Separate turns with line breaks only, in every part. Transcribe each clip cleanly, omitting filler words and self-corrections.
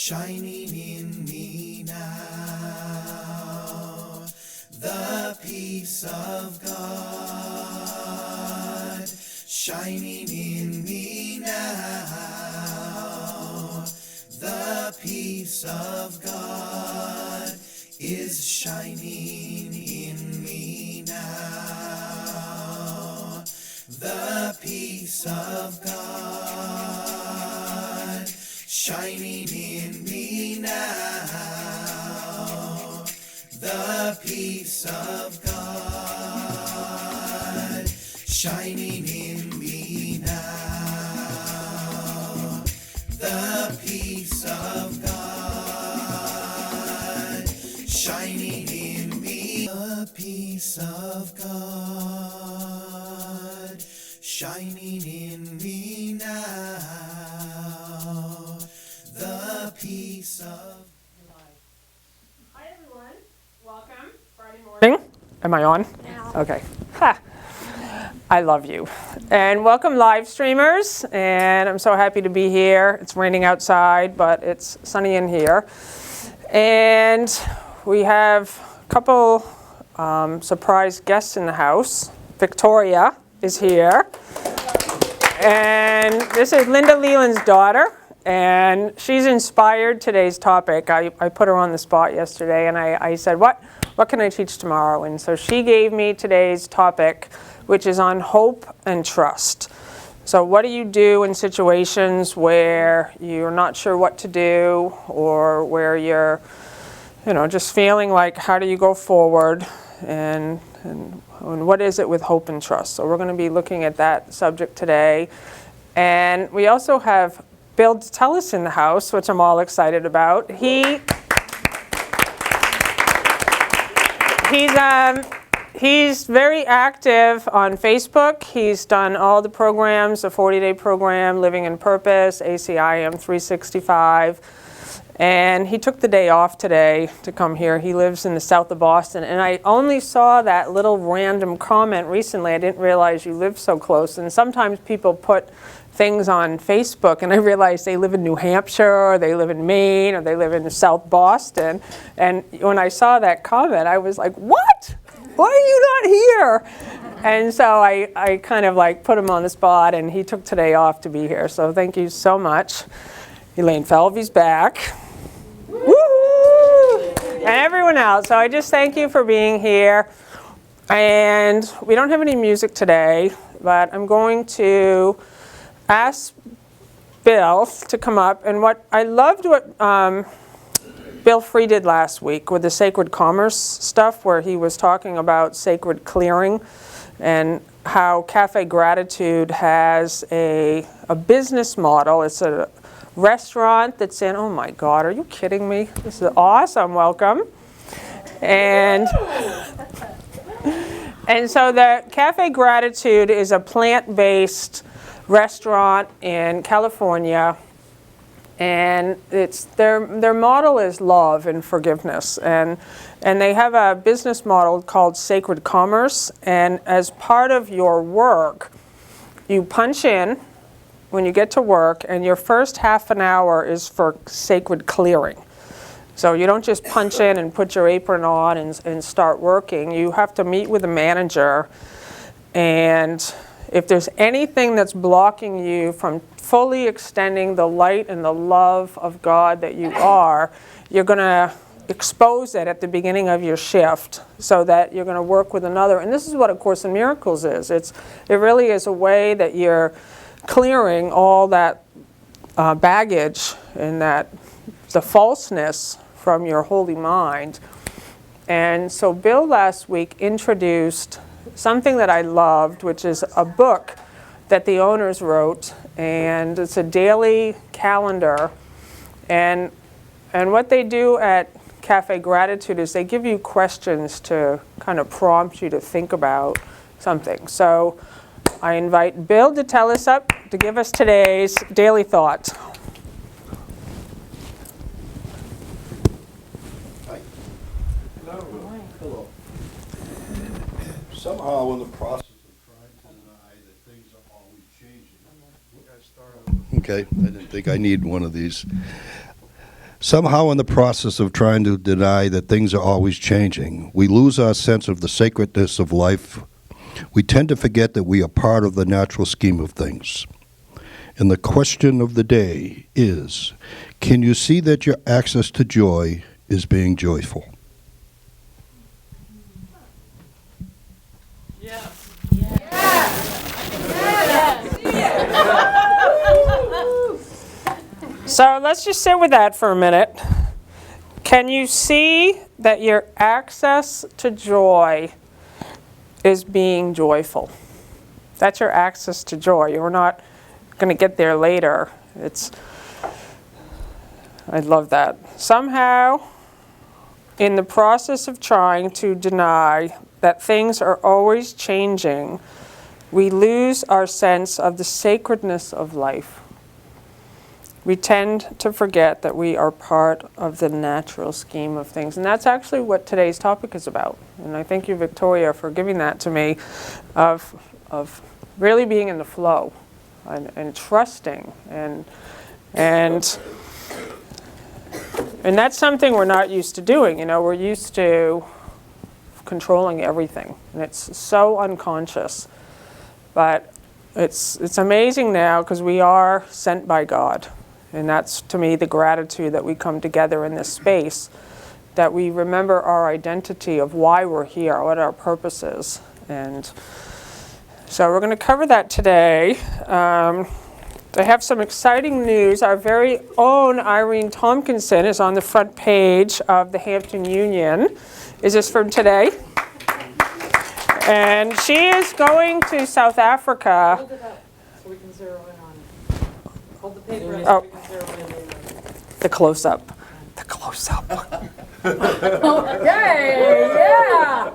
shining in me now. The peace of God, shining in me now. The peace of God is shining in me now. The peace of God, shining in me now. The peace of God, shining in me now. The peace of God, shining in me. The peace of God, shining in me now. The peace of.
Hi everyone, welcome. Friday morning. Am I on?
Now.
Okay. Ha. I love you. And welcome live streamers. And I'm so happy to be here. It's raining outside, but it's sunny in here. And we have a couple surprise guests in the house. Victoria is here. And this is Linda Leland's daughter. And she's inspired today's topic. I put her on the spot yesterday and I said, what can I teach tomorrow? And so she gave me today's topic, which is on hope and trust. So what do you do in situations where you're not sure what to do, or where you're, just feeling like, how do you go forward? And what is it with hope and trust? So we're going to be looking at that subject today. And we also have Bill Detellis in the house, which I'm all excited about. He's very active on Facebook. He's done all the programs, the 40-day program, Living in Purpose, ACIM 365. And he took the day off today to come here. He lives in the south of Boston. And I only saw that little random comment recently. I didn't realize you lived so close. And sometimes people put things on Facebook, and I realized they live in New Hampshire, or they live in Maine, or they live in South Boston. And when I saw that comment, I was like, what? Why are you not here? And so I kind of put him on the spot, and he took today off to be here. So thank you so much. Elaine Falvey's back. Woo! And everyone else. So I just thank you for being here. And we don't have any music today, but I'm going to ask Bill to come up. And what I loved what Bill Free did last week with the sacred commerce stuff, where he was talking about sacred clearing and how Cafe Gratitude has a business model. It's a restaurant that's in, oh my God, are you kidding me? This is awesome, welcome. And so the Cafe Gratitude is a plant-based restaurant in California, and it's their model is love and forgiveness, and they have a business model called Sacred Commerce. And as part of your work, you punch in when you get to work, and your first half an hour is for sacred clearing. So you don't just punch in and put your apron on and start working. You have to meet with a manager, and if there's anything that's blocking you from fully extending the light and the love of God that you are, you're going to expose it at the beginning of your shift, so that you're going to work with another. And this is what A Course in Miracles is. It really is a way that you're clearing all that baggage and the falseness from your holy mind. And so Bill last week introduced something that I loved, which is a book that the owners wrote, and it's a daily calendar. And what they do at Cafe Gratitude is they give you questions to kind of prompt you to think about something. So I invite Bill Detellis up to give us today's daily thought.
Hi. Hello. Somehow in the process of trying to deny that things are always changing. Okay, I didn't think I need one of these. Somehow in the process of trying to deny that things are always changing, we lose our sense of the sacredness of life. We tend to forget that we are part of the natural scheme of things. And the question of the day is, can you see that your access to joy is being joyful?
Yes.
So let's just sit with that for a minute. Can you see that your access to joy is being joyful? That's your access to joy. You're not going to get there later. I love that. Somehow, in the process of trying to deny that things are always changing, we lose our sense of the sacredness of life. We tend to forget that we are part of the natural scheme of things. And that's actually what today's topic is about. And I thank you, Victoria, for giving that to me, of really being in the flow and trusting. And that's something we're not used to doing. We're used to controlling everything. And it's so unconscious. But it's amazing now because we are sent by God. And that's, to me, the gratitude that we come together in this space, that we remember our identity of why we're here, what our purpose is. And so we're going to cover that today. I have some exciting news. Our very own Irene Tompkinson is on the front page of the Hampton Union. Is this from today? And she is going to South Africa.
Hold it up so we can zero in on it. Hold the paper up so we can zero in later.
The close-up. The close-up.
Okay, yeah.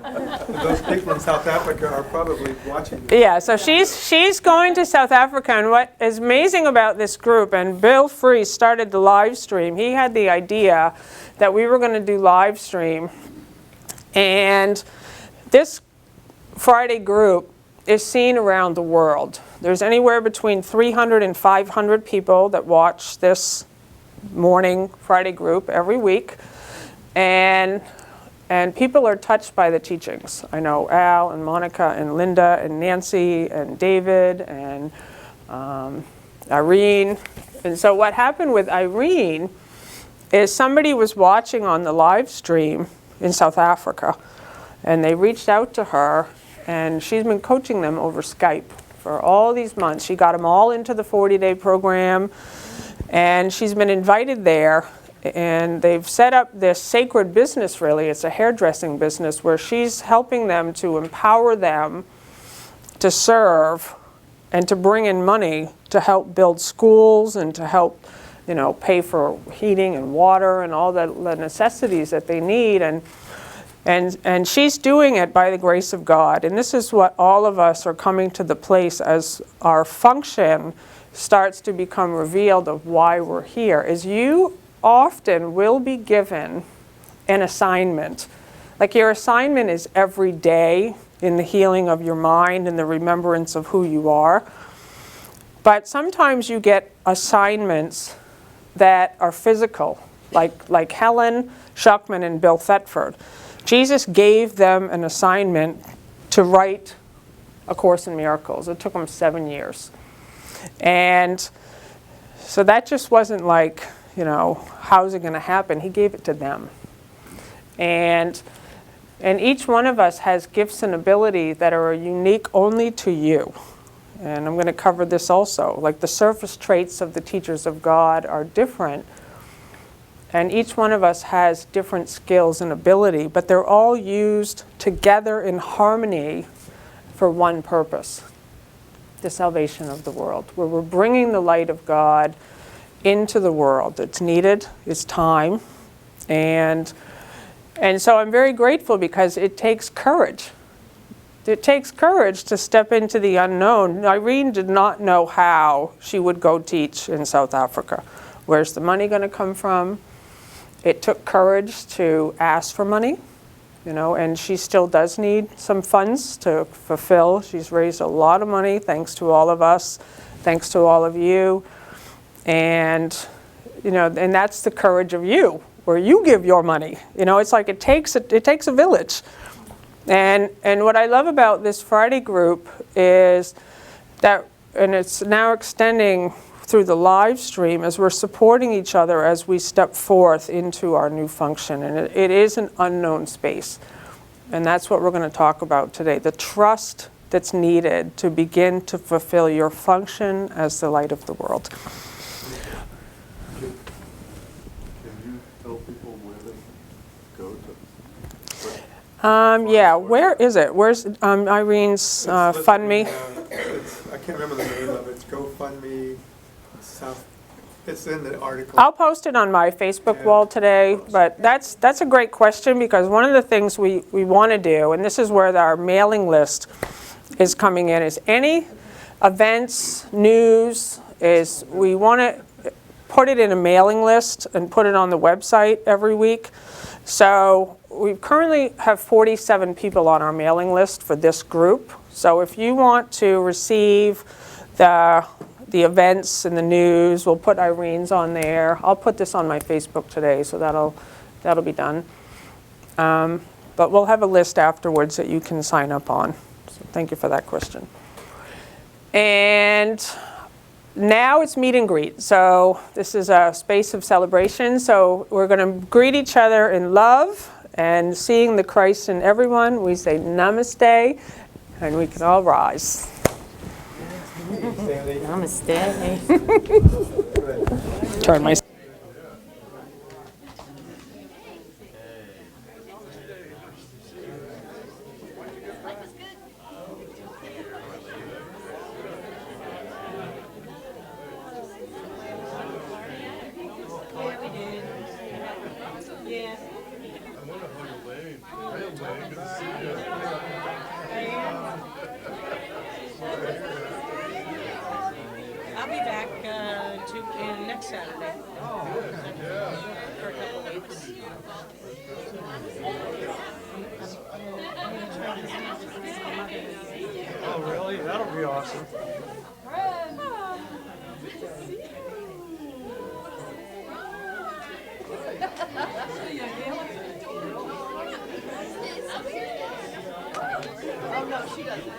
Those people in South Africa are probably watching this.
Yeah, so she's going to South Africa, and what is amazing about this group, and Bill Free started the live stream. He had the idea that we were going to do live stream, and this Friday group is seen around the world. There's anywhere between 300 and 500 people that watch this morning Friday group every week, and people are touched by the teachings. I know Al and Monica and Linda and Nancy and David and Irene. And so what happened with Irene is somebody was watching on the live stream in South Africa, and they reached out to her, and she's been coaching them over Skype for all these months. She got them all into the 40-day program, and she's been invited there, and they've set up this sacred business, really. It's a hairdressing business where she's helping them to empower them to serve and to bring in money to help build schools and to help, pay for heating and water and all the necessities that they need. And she's doing it by the grace of God. And this is what all of us are coming to the place as our function starts to become revealed of why we're here, is you often will be given an assignment. Like your assignment is every day in the healing of your mind and the remembrance of who you are. But sometimes you get assignments that are physical, like Helen Schuckman and Bill Thetford. Jesus gave them an assignment to write A Course in Miracles. It took them 7 years. And so that just wasn't like, how's it going to happen? He gave it to them. And each one of us has gifts and ability that are unique only to you. And I'm going to cover this also. Like the surface traits of the teachers of God are different. And each one of us has different skills and ability, but they're all used together in harmony for one purpose, the salvation of the world, where we're bringing the light of God into the world. It's needed, it's time, and so I'm very grateful because it takes courage. It takes courage to step into the unknown. Irene did not know how she would go teach in South Africa. Where's the money going to come from? It took courage to ask for money, and she still does need some funds to fulfill. She's raised a lot of money, thanks to all of us, thanks to all of you. And, and that's the courage of you, where you give your money. It's like it takes a village. And what I love about this Friday group is that, and it's now extending through the live stream, as we're supporting each other as we step forth into our new function. And it is an unknown space. And that's what we're going to talk about today, the trust that's needed to begin to fulfill your function as the light of the world.
Can you tell people where they go to?
Yeah, where is it? Where's Irene's Fund Me?
I can't remember the name of it. It's GoFundMe South. It's in the article.
I'll post it on my Facebook wall today, but that's a great question, because one of the things we want to do, and this is where our mailing list is coming in, is any events, news, is we want to put it in a mailing list and put it on the website every week. So we currently have 47 people on our mailing list for this group. So if you want to receive the events and the news, we'll put Irene's on there. I'll put this on my Facebook today, so that'll be done. But we'll have a list afterwards that you can sign up on. So thank you for that question. And now it's meet and greet. So this is a space of celebration. So we're going to greet each other in love and seeing the Christ in everyone. We say namaste, and we can all rise.
Namaste.
Turn my.
I'll be back next Saturday. For a couple weeks.
Oh, really? That'll be awesome.
Oh, no, she doesn't.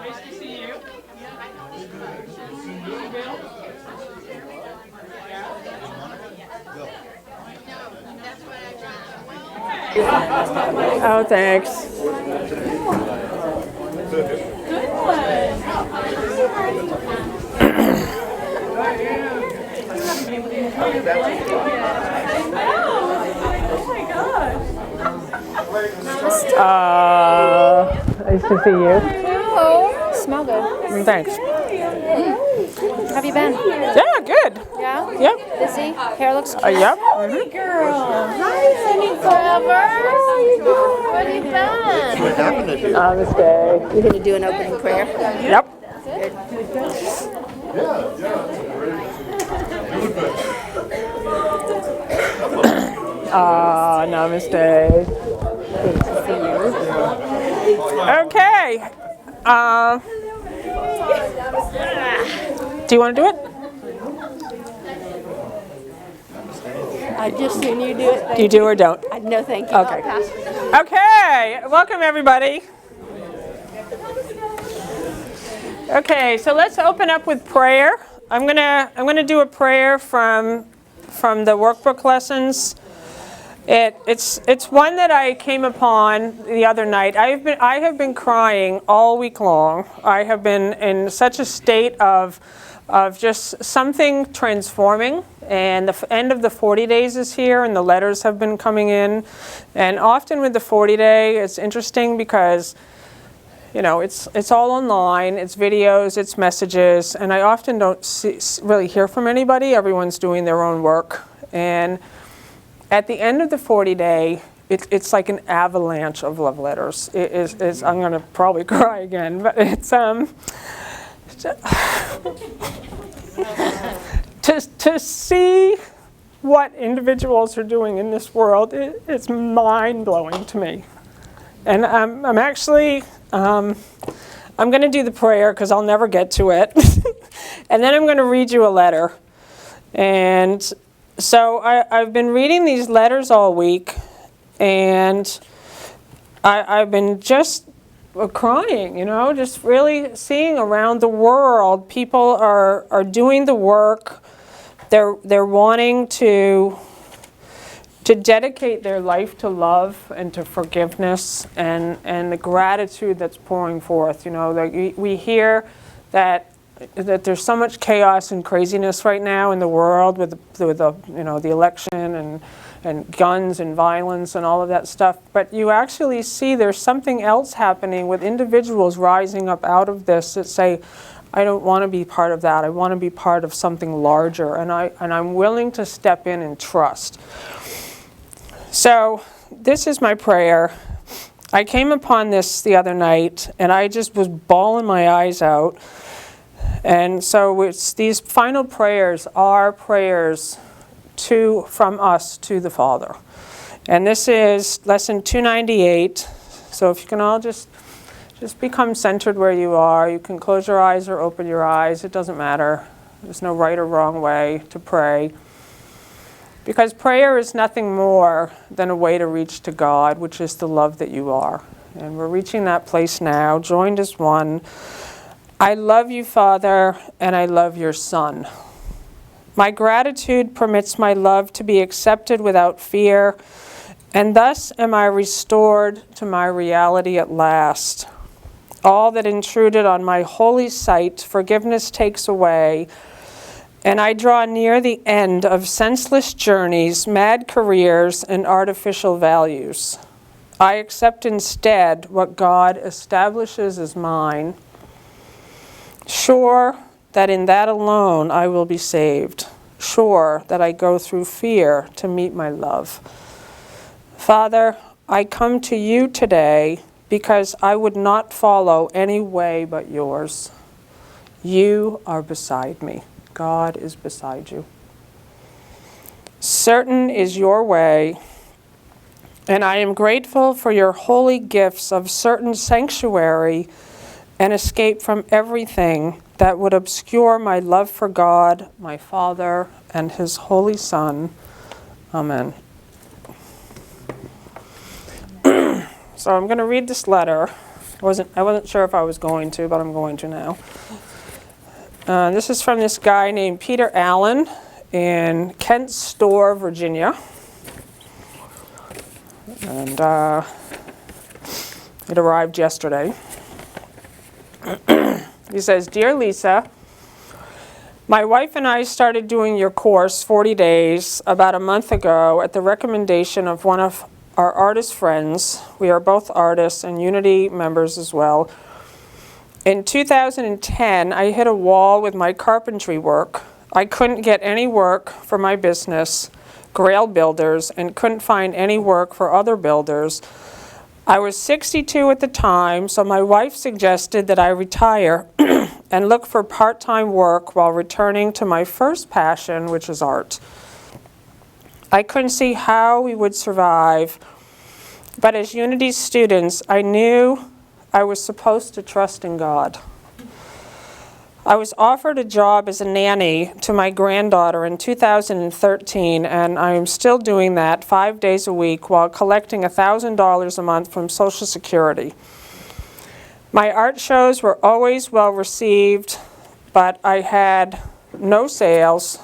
Nice to see you.
Oh, thanks. Nice to see you.
Hello. Smell good.
Thanks.
Have you been?
Yeah, good.
Yeah?
Yep.
Busy? Hair looks cute.
Yep.
Hey, girl. Hi, Cindy Forever. Where have you been?
Namaste.
You going to do an opening prayer?
Yep. Namaste. Okay. Do you want to do it?
I just seen you do it.
Do you do or don't?
No, thank you.
Okay.
I'll pass.
Okay. Welcome, everybody. Okay, so let's open up with prayer. I'm gonna do a prayer from the workbook lessons. It's one that I came upon the other night. I have been crying all week long. I have been in such a state of just something transforming, and the end of the 40 days is here, and the letters have been coming in. And often with the 40-day, it's interesting because, you know, it's all online, it's videos, it's messages, and I often don't really hear from anybody. Everyone's doing their own work. And at the end of the 40-day, it's like an avalanche of love letters. I'm going to probably cry again, but it's to see what individuals are doing in this world, it's mind-blowing to me. And I'm actually, I'm going to do the prayer because I'll never get to it. And then I'm going to read you a letter. And so I've been reading these letters all week, and I've been just crying, you know, just really seeing around the world people are doing the work. They're wanting to dedicate their life to love and to forgiveness and the gratitude that's pouring forth. You know, like we hear that there's so much chaos and craziness right now in the world with the you know, the election and guns and violence and all of that stuff. But you actually see there's something else happening with individuals rising up out of this that say, I don't want to be part of that. I want to be part of something larger, and I'm willing to step in and trust. So this is my prayer. I came upon this the other night, and I just was bawling my eyes out. And so these final prayers are prayers from us to the Father. And this is lesson 298. So if you can all just become centered where you are. You can close your eyes or open your eyes. It doesn't matter. There's no right or wrong way to pray. Because prayer is nothing more than a way to reach to God, which is the love that you are. And we're reaching that place now, joined as one. I love you, Father, and I love your Son. My gratitude permits my love to be accepted without fear, and thus am I restored to my reality at last. All that intruded on my holy sight, forgiveness takes away, and I draw near the end of senseless journeys, mad careers, and artificial values. I accept instead what God establishes as mine, sure that in that alone I will be saved, sure that I go through fear to meet my love. Father, I come to you today because I would not follow any way but yours. You are beside me. God is beside you. Certain is your way, and I am grateful for your holy gifts of certain sanctuary and escape from everything that would obscure my love for God, my Father, and his Holy Son. Amen. So I'm going to read this letter. I wasn't sure if I was going to, but I'm going to now. This is from this guy named Peter Allen in Kent Store, Virginia. And it arrived yesterday. He says, Dear Lisa, my wife and I started doing your course, 40 Days, about a month ago at the recommendation of one of our artist friends. We are both artists and Unity members as well. In 2010, I hit a wall with my carpentry work. I couldn't get any work for my business, Grail Builders, and couldn't find any work for other builders. I was 62 at the time, so my wife suggested that I retire and look for part-time work while returning to my first passion, which is art. I couldn't see how we would survive, but as Unity students, I knew I was supposed to trust in God. I was offered a job as a nanny to my granddaughter in 2013, and I am still doing that 5 days a week while collecting $1,000 a month from Social Security. My art shows were always well received, but I had no sales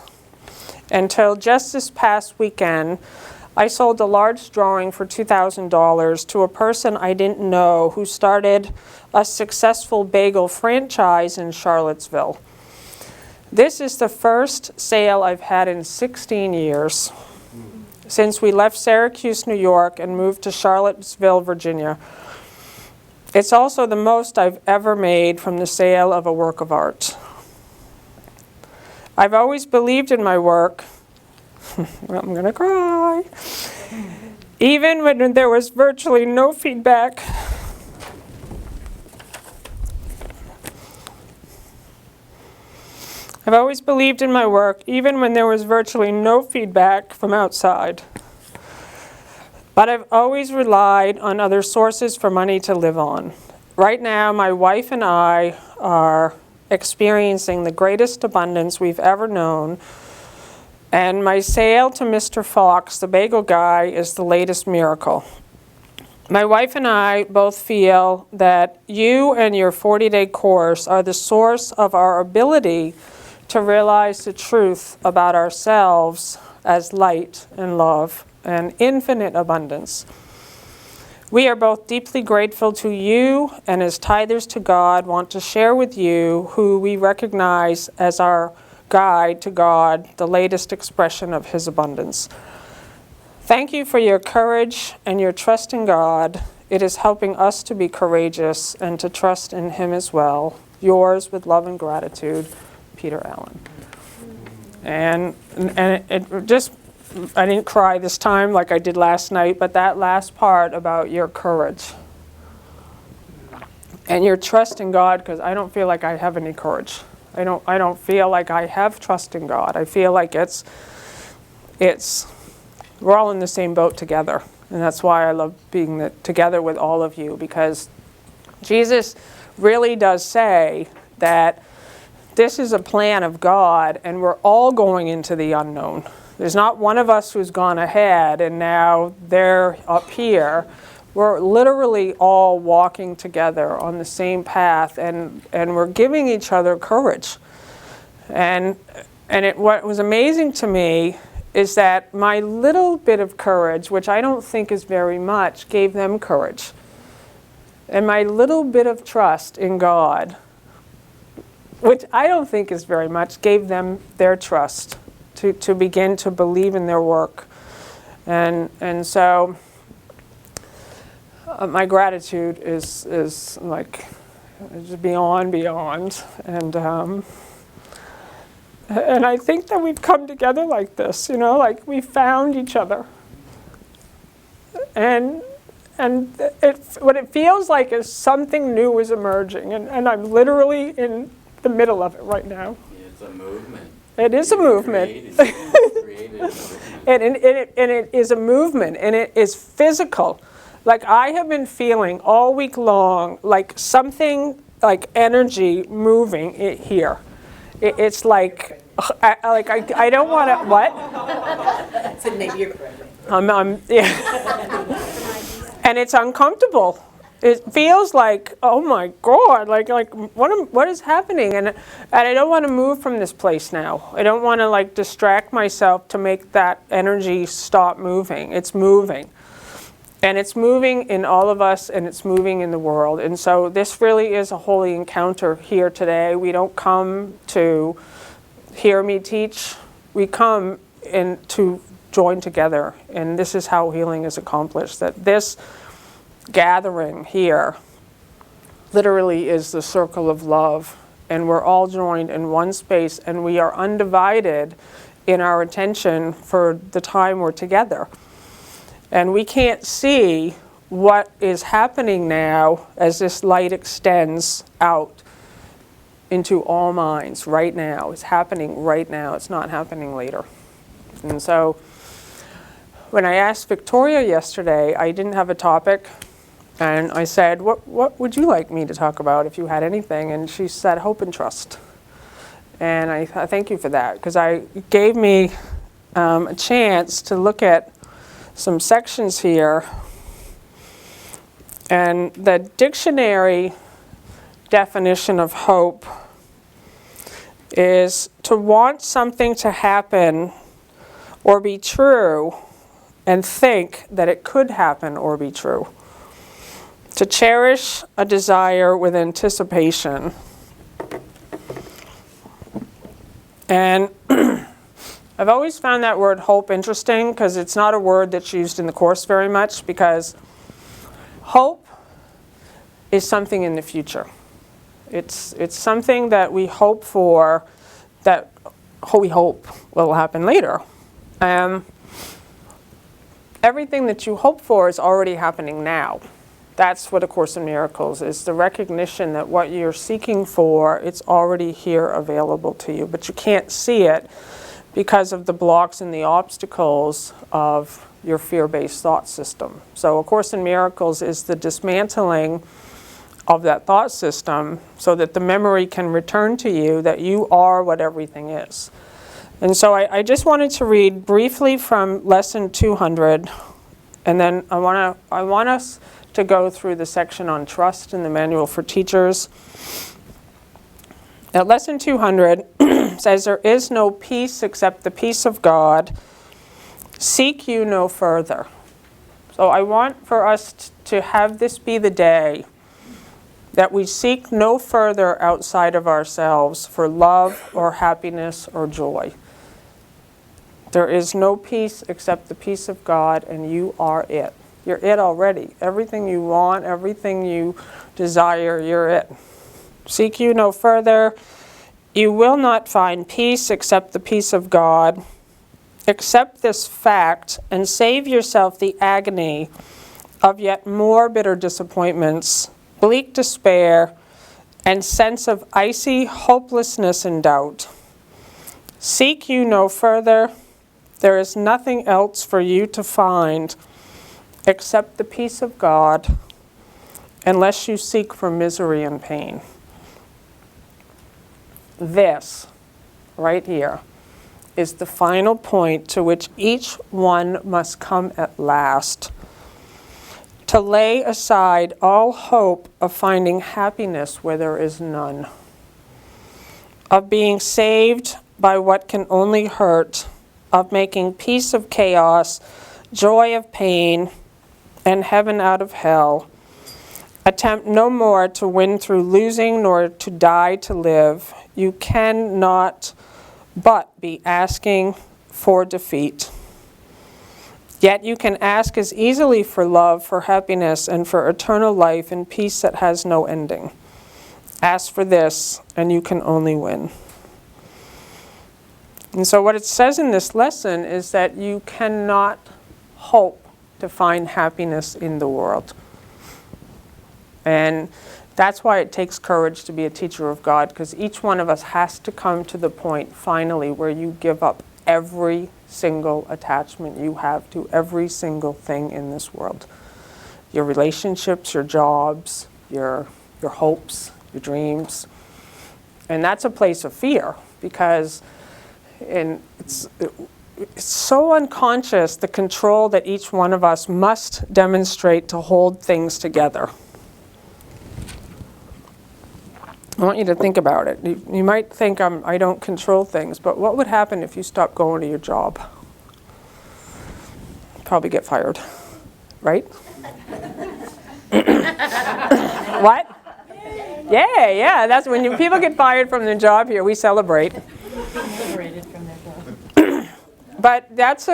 until just this past weekend. I sold a large drawing for $2,000 to a person I didn't know who started a successful bagel franchise in Charlottesville. This is the first sale I've had in 16 years since we left Syracuse, New York and moved to Charlottesville, Virginia. It's also the most I've ever made from the sale of a work of art. I've always believed in my work. I'm gonna cry. Even when there was virtually no feedback. I've always believed in my work, even when there was virtually no feedback from outside. But I've always relied on other sources for money to live on. Right now, my wife and I are experiencing the greatest abundance we've ever known, and my sale to Mr. Fox, the bagel guy, is the latest miracle. My wife and I both feel that you and your 40-day course are the source of our ability to realize the truth about ourselves as light and love and infinite abundance. We are both deeply grateful to you, and as tithers to God, want to share with you who we recognize as our guide to God, the latest expression of His abundance. Thank you for your courage and your trust in God. It is helping us to be courageous and to trust in Him as well. Yours with love and gratitude, Peter Allen. And it just, I didn't cry this time like I did last night, but that last part about your courage and your trust in God, because I don't feel like I have any courage. I don't feel like I have trust in God. I feel like we're all in the same boat together. And that's why I love being together with all of you, because Jesus really does say that this is a plan of God, and we're all going into the unknown. There's not one of us who's gone ahead and now they're up here. We're literally all walking together on the same path, and we're giving each other courage. And what was amazing to me is that my little bit of courage, which I don't think is very much, gave them courage. And my little bit of trust in God, which I don't think is very much, gave them their trust to begin to believe in their work. And so my gratitude is like beyond. And I think that we've come together like this, like we found each other. And what it feels like is something new is emerging, and I'm literally in the middle of it right now.
It's a movement.
It is a movement. And it is a movement, and it is physical. Like I have been feeling all week long, like something, like energy moving here. It's like, I don't want to, what?
So maybe you're correct.
Yeah. And it's uncomfortable. It feels like, oh my God, like what is happening? And I don't want to move from this place now. I don't want to like distract myself to make that energy stop moving. It's moving. And it's moving in all of us, and it's moving in the world. And so this really is a holy encounter here today. We don't come to hear me teach. We come in to join together. And this is how healing is accomplished. That this gathering here literally is the circle of love. And we're all joined in one space, and we are undivided in our attention for the time we're together. And we can't see what is happening now as this light extends out into all minds right now. It's happening right now. It's not happening later. And so when I asked Victoria yesterday, I didn't have a topic. And I said, what would you like me to talk about if you had anything? And she said, hope and trust. And I thank you for that, because it gave me a chance to look at some sections here. And the dictionary definition of hope is to want something to happen or be true and think that it could happen or be true. To cherish a desire with anticipation. And I've always found that word hope interesting because it's not a word that's used in the Course very much, because hope is something in the future. It's something that we hope for, that we hope will happen later. Everything that you hope for is already happening now. That's what A Course in Miracles is, the recognition that what you're seeking for, it's already here available to you, but you can't see it because of the blocks and the obstacles of your fear-based thought system. So A Course in Miracles is the dismantling of that thought system so that the memory can return to you that you are what everything is. And so I just wanted to read briefly from lesson 200, and then I want us to go through the section on trust in the Manual for Teachers. Now, lesson 200 says, "There is no peace except the peace of God. Seek you no further." So I want for us to have this be the day that we seek no further outside of ourselves for love or happiness or joy. There is no peace except the peace of God, and you are it. You're it already. Everything you want, everything you desire, you're it. Seek you no further. You will not find peace except the peace of God. Accept this fact and save yourself the agony of yet more bitter disappointments, bleak despair, and sense of icy hopelessness and doubt. Seek you no further. There is nothing else for you to find except the peace of God, unless you seek for misery and pain. This, right here, is the final point to which each one must come at last. To lay aside all hope of finding happiness where there is none. Of being saved by what can only hurt. Of making peace of chaos, joy of pain, and heaven out of hell. Attempt no more to win through losing, nor to die to live. You cannot but be asking for defeat. Yet you can ask as easily for love, for happiness, and for eternal life and peace that has no ending. Ask for this, and you can only win. And so what it says in this lesson is that you cannot hope to find happiness in the world. And that's why it takes courage to be a teacher of God, because each one of us has to come to the point finally where you give up every single attachment you have to every single thing in this world. Your relationships, your jobs, your hopes, your dreams. And that's a place of fear, because it's so unconscious, the control that each one of us must demonstrate to hold things together. I want you to think about it. You might think I don't control things, but what would happen if you stopped going to your job? Probably get fired, right? What? Yeah, that's when people get fired from their job here, we celebrate.
Liberated from their job.
But that's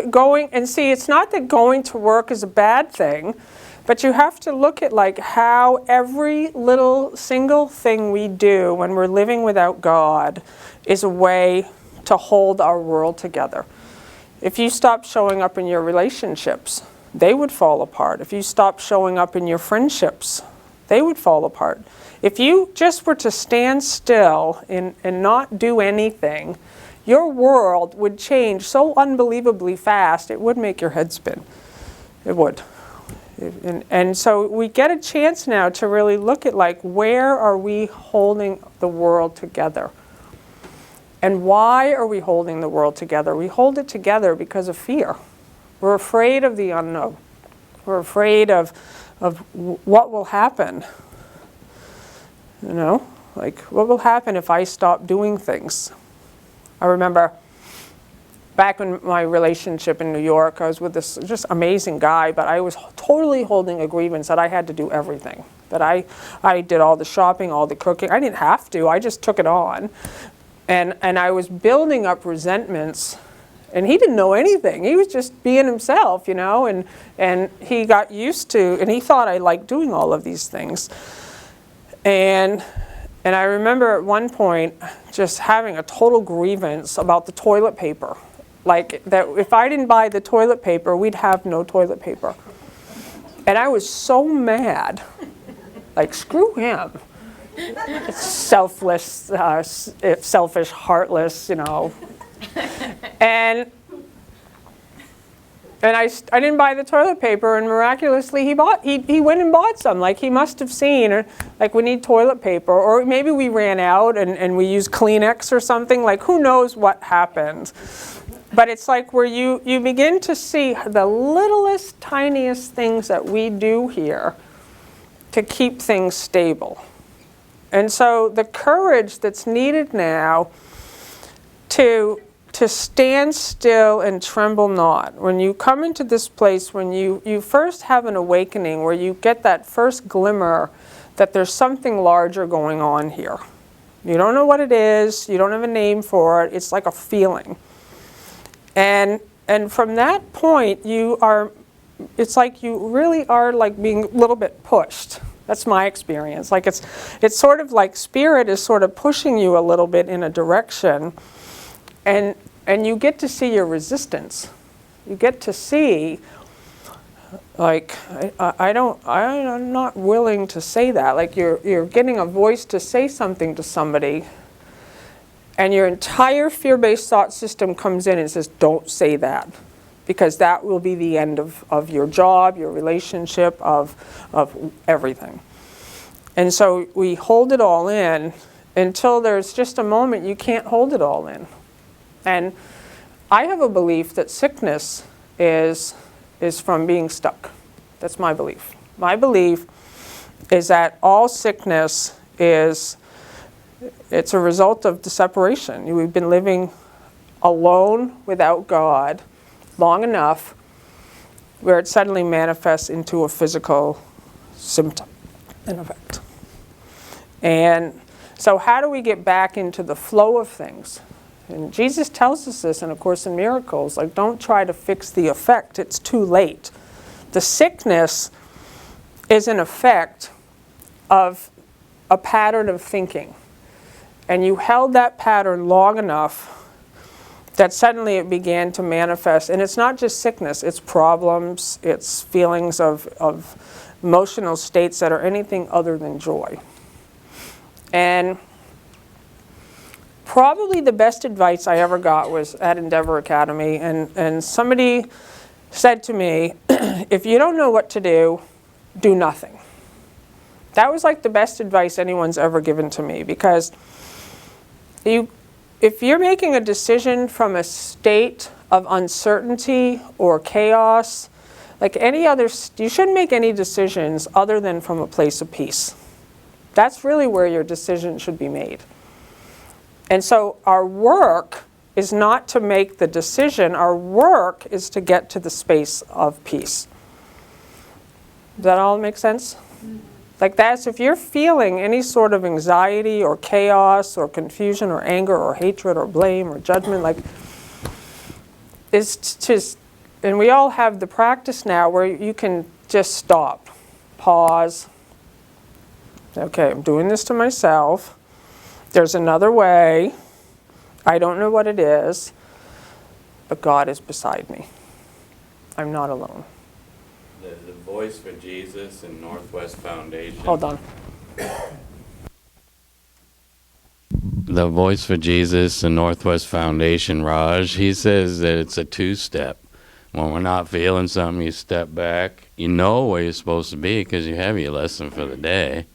going, and see, it's not that going to work is a bad thing, but you have to look at like how every little single thing we do when we're living without God is a way to hold our world together. If you stop showing up in your relationships, they would fall apart. If you stop showing up in your friendships, they would fall apart. If you just were to stand still and not do anything, your world would change so unbelievably fast, it would make your head spin. It would. And so we get a chance now to really look at like, where are we holding the world together? And why are we holding the world together? We hold it together because of fear. We're afraid of the unknown. We're afraid of what will happen. You know, like what will happen if I stop doing things? I remember back in my relationship in New York, I was with this just amazing guy, but I was totally holding a grievance that I had to do everything. That I did all the shopping, all the cooking. I didn't have to, I just took it on. And I was building up resentments, and he didn't know anything. He was just being himself, you know, and he got used to, and he thought I liked doing all of these things. And I remember at one point just having a total grievance about the toilet paper. Like that if I didn't buy the toilet paper, we'd have no toilet paper. And I was so mad. Like, screw him. It's selfless, selfish, heartless, you know. And I didn't buy the toilet paper, and miraculously he went and bought some. Like, he must have seen, or, like, we need toilet paper, or maybe we ran out and we used Kleenex or something. Like, who knows what happened. But it's like where you begin to see the littlest, tiniest things that we do here to keep things stable. And so the courage that's needed now to stand still and tremble not. When you come into this place, when you first have an awakening, where you get that first glimmer that there's something larger going on here. You don't know what it is, you don't have a name for it, it's like a feeling. And from that point, it's like you really are like being a little bit pushed. That's my experience. Like it's sort of like spirit is sort of pushing you a little bit in a direction, and you get to see your resistance. You get to see, like, I'm not willing to say that. Like you're getting a voice to say something to somebody, and your entire fear-based thought system comes in and says, don't say that, because that will be the end of your job, your relationship, of everything. And so we hold it all in until there's just a moment you can't hold it all in. And I have a belief that sickness is from being stuck. That's my belief. My belief is that all sickness it's a result of the separation. We've been living alone without God long enough where it suddenly manifests into a physical symptom and effect. And so how do we get back into the flow of things? And Jesus tells us this in A Course in Miracles, like, don't try to fix the effect, it's too late. The sickness is an effect of a pattern of thinking. And you held that pattern long enough that suddenly it began to manifest. And it's not just sickness, it's problems, it's feelings of emotional states that are anything other than joy. And probably the best advice I ever got was at Endeavor Academy. And somebody said to me, if you don't know what to do nothing. That was like the best advice anyone's ever given to me, because if you're making a decision from a state of uncertainty or chaos, like any other, you shouldn't make any decisions other than from a place of peace. That's really where your decision should be made. And so our work is not to make the decision, our work is to get to the space of peace. Does that all make sense? Like that's, if you're feeling any sort of anxiety or chaos or confusion or anger or hatred or blame or judgment, like, it's just, and we all have the practice now where you can just stop, pause. Okay, I'm doing this to myself. There's another way. I don't know what it is, but God is beside me. I'm not alone.
The Voice for Jesus and Northwest Foundation.
Hold on.
The Voice for Jesus and Northwest Foundation, Raj, he says that it's a two-step. When we're not feeling something, you step back. You know where you're supposed to be because you have your lesson for the day.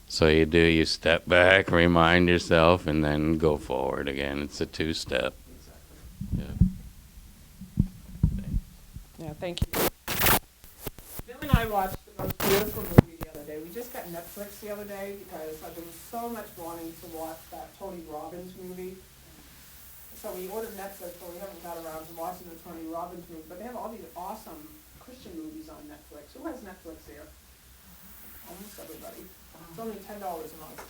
So you step back, remind yourself, and then go forward again. It's a two-step. Yeah.
Yeah, thank you. Bill and I watched the most beautiful movie the other day. We just got Netflix the other day because I've been so much wanting to watch that Tony Robbins movie. so we ordered Netflix, but we haven't got around to watching the Tony Robbins movie. But they have all these awesome Christian movies on Netflix. Who has Netflix here? Almost everybody. It's only $10 a month.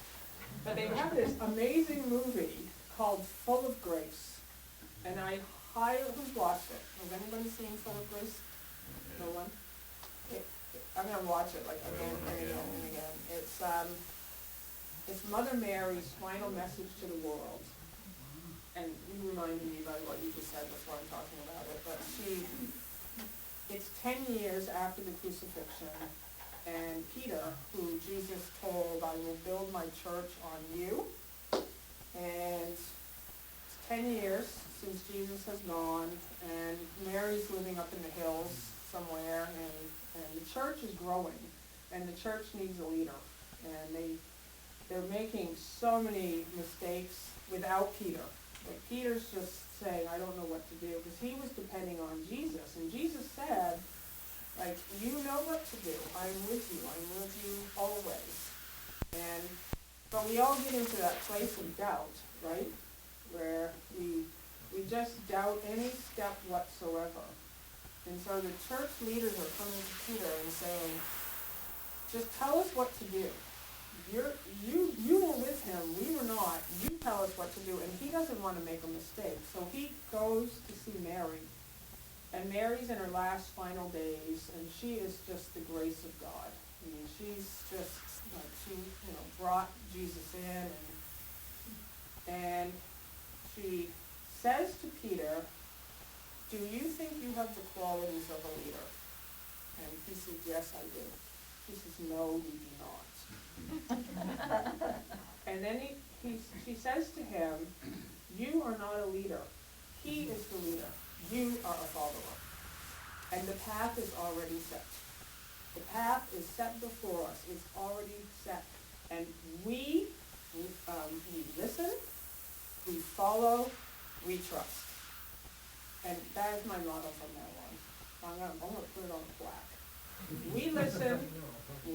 But they have this amazing movie called Full of Grace. And I highly, who's watched it? Has anybody seen Full of Grace? No one? I'm gonna watch it like again and again and again. It's Mother Mary's final message to the world. And you reminded me by what you just said before I'm talking about it. But it's 10 years after the crucifixion, and Peter, who Jesus told, I will build my church on you. And it's 10 years since Jesus has gone, and Mary's living up in the hills somewhere, and the church is growing, and the church needs a leader. And they're making so many mistakes without Peter. Like Peter's just saying, I don't know what to do, because he was depending on Jesus. And Jesus said, like, you know what to do. I'm with you always. But we all get into that place of doubt, right? Where we just doubt any step whatsoever. And so the church leaders are coming to Peter and saying, just tell us what to do. You were with him, we were not. You tell us what to do. And he doesn't want to make a mistake. So he goes to see Mary. And Mary's in her last final days, and she is just the grace of God. I mean, she's just, like, she brought Jesus in, and she says to Peter, do you think you have the qualities of a leader? And he says, yes, I do. She says, no, you do not. And then she says to him, you are not a leader. He is the leader. You are a follower. And the path is already set. The path is set before us. It's already set. And we listen, we follow, we trust. And that is my motto from now on. I'm going to put it on a plaque. We listen,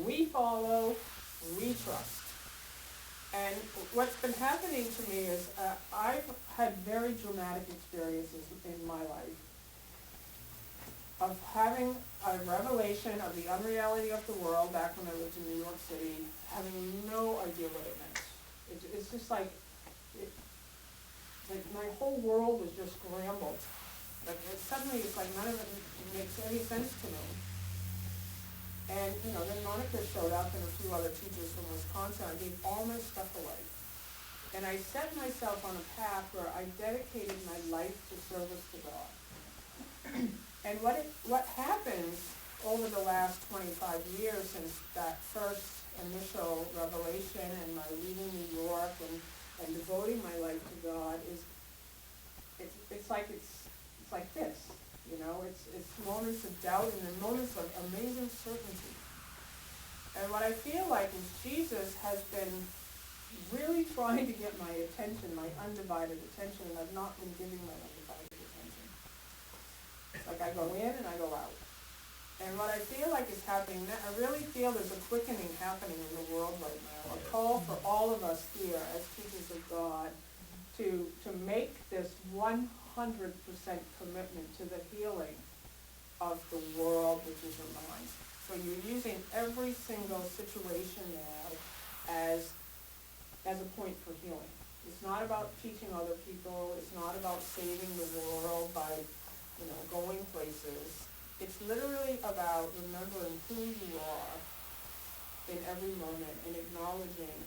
we follow, we trust. And what's been happening to me is I've had very dramatic experiences in my life of having a revelation of the unreality of the world back when I lived in New York City, having no idea what it meant. It's just like my whole world was just scrambled. Suddenly it's like none of it makes any sense to me. And, then Monica showed up and a few other teachers from Wisconsin. I gave all my stuff away. And I set myself on a path where I dedicated my life to service to God. And what happens over the last 25 years since that first initial revelation and my leaving New York and devoting my life to God is it's like this. It's moments of doubt and then moments of amazing certainty. And what I feel like is Jesus has been really trying to get my attention, my undivided attention, and I've not been giving my undivided attention. It's like I go in and I go out. And what I feel like is happening, I really feel there's a quickening happening in the world right now, a call for all of us here as teachers of God to make this 100% commitment to the healing of the world, which is your mind. So you're using every single situation now as a point for healing. It's not about teaching other people. It's not about saving the world by, going places. It's literally about remembering who you are in every moment and acknowledging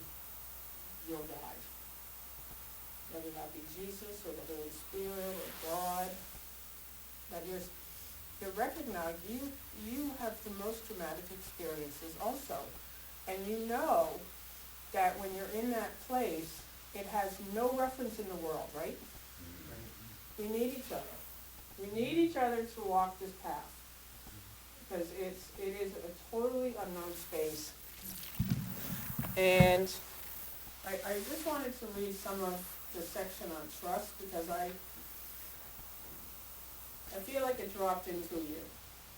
your dad. Whether that be Jesus or the Holy Spirit or God, that you're recognized, you have the most traumatic experiences also. And you know that when you're in that place, it has no reference in the world, right? We need each other. We need each other to walk this path. Because it is a totally unknown space. And I just wanted to read some of the section on trust because I feel like it dropped into you,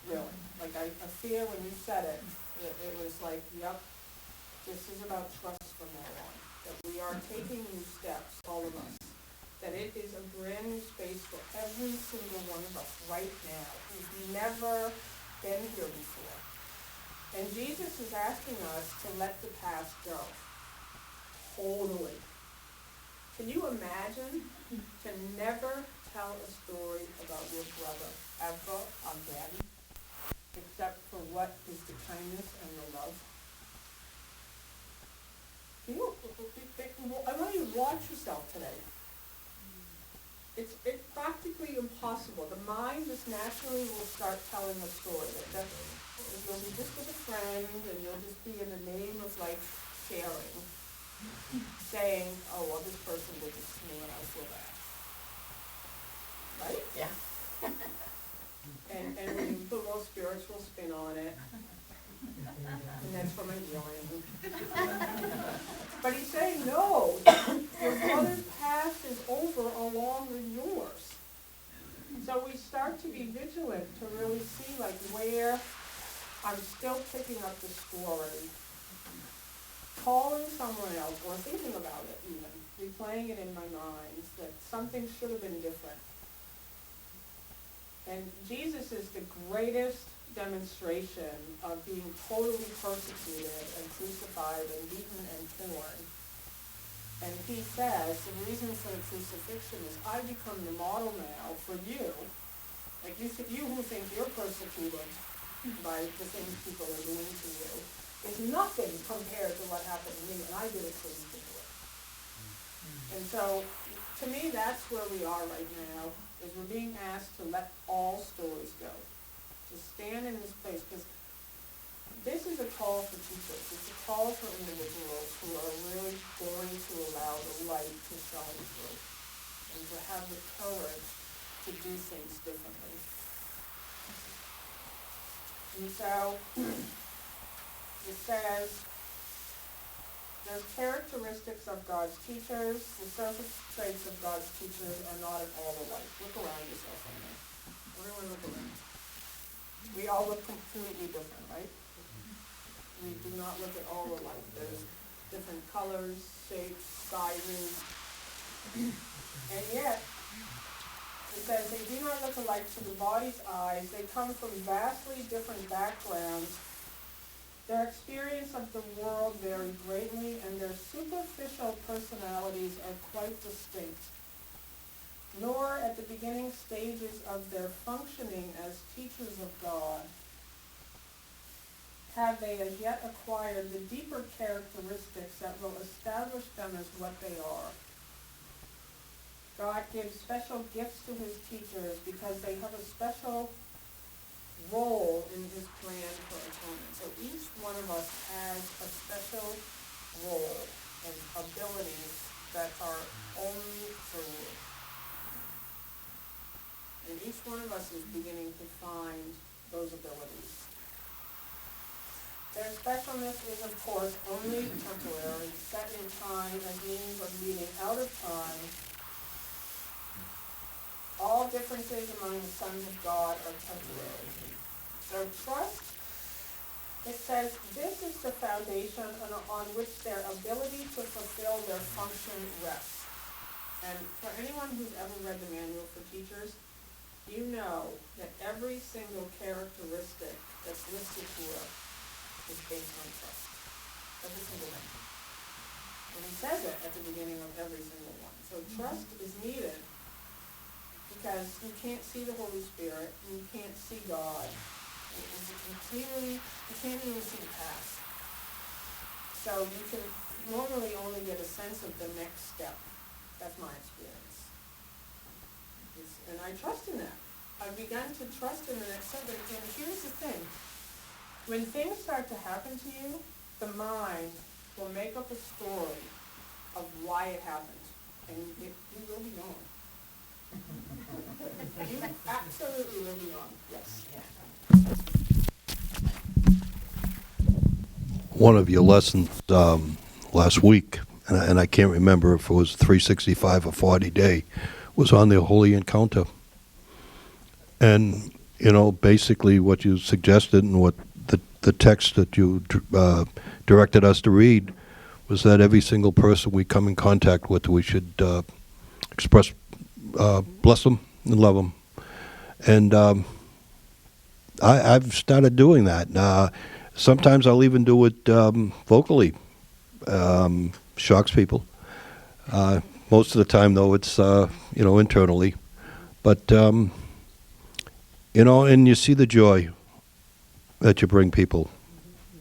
really. Like I feel when you said it, it was like, yep, this is about trust from now on. That we are taking new steps, all of us. That it is a brand new space for every single one of us right now. We've never been here before. And Jesus is asking us to let the past go. Totally. Can you imagine to never tell a story about your brother ever again, except for what is the kindness and the love? I want you to watch yourself today. It's practically impossible. The mind just naturally will start telling a story. You'll be just with a friend, and you'll just be in the name of like sharing, saying, "Oh well, this person did this to me, and I feel bad." Right?
Yeah.
And when you put a little spiritual spin on it, and that's for my healing. But he's saying, no, your brother's past is over along with yours. So we start to be vigilant to really see like where I'm still picking up the story, calling someone else or thinking about it even, replaying it in my mind that something should have been different. And Jesus is the greatest demonstration of being totally persecuted and crucified and beaten and torn. And he says the reason for the crucifixion is I become the model now for you. Like you who think you're persecuted by the things people are doing to you is nothing compared to what happened to me, and I did it so you can do it. And so, to me, that's where we are right now, is we're being asked to let all stories go. To stand in this place, because this is a call for teachers. It's a call for individuals who are really going to allow the light to shine through and to have the courage to do things differently. And so, it says, there's characteristics of God's teachers. The surface traits of God's teachers are not at all alike. Look around yourself right now. Everyone look around. We all look completely different, right? We do not look at all alike. There's different colors, shapes, sizes. And yet, it says they do not look alike to the body's eyes. They come from vastly different backgrounds. Their experience of the world vary greatly, and their superficial personalities are quite distinct. Nor at the beginning stages of their functioning as teachers of God have they as yet acquired the deeper characteristics that will establish them as what they are. God gives special gifts to his teachers because they have a special role in his plan for atonement. So each one of us has a special role and abilities that are only for you. And each one of us is beginning to find those abilities. Their specialness is, of course, only temporary, set in time as means of leading out of time. All differences among the sons of God are temporary. So trust, it says, this is the foundation on which their ability to fulfill their function rests. And for anyone who's ever read the manual for teachers, you know that every single characteristic that's listed here is based on trust. Every single one. And he says it at the beginning of every single one. So trust is needed because you can't see the Holy Spirit, and you can't see God. You can't even see the past. So you can normally only get a sense of the next step. That's my experience. And I trust in that. I've begun to trust in the next step. And here's the thing. When things start to happen to you, the mind will make up a story of why it happened. And you will be gone. You absolutely will be gone. Yes.
One of your lessons last week, and I can't remember if it was 365 or 40 day, was on the Holy Encounter. And, you know, basically what you suggested and what the text that you directed us to read was that every single person we come in contact with, we should express bless them and love them. And I've started doing that. Sometimes I'll even do it vocally. Shocks people. Most of the time, though, it's internally. But and you see the joy that you bring people,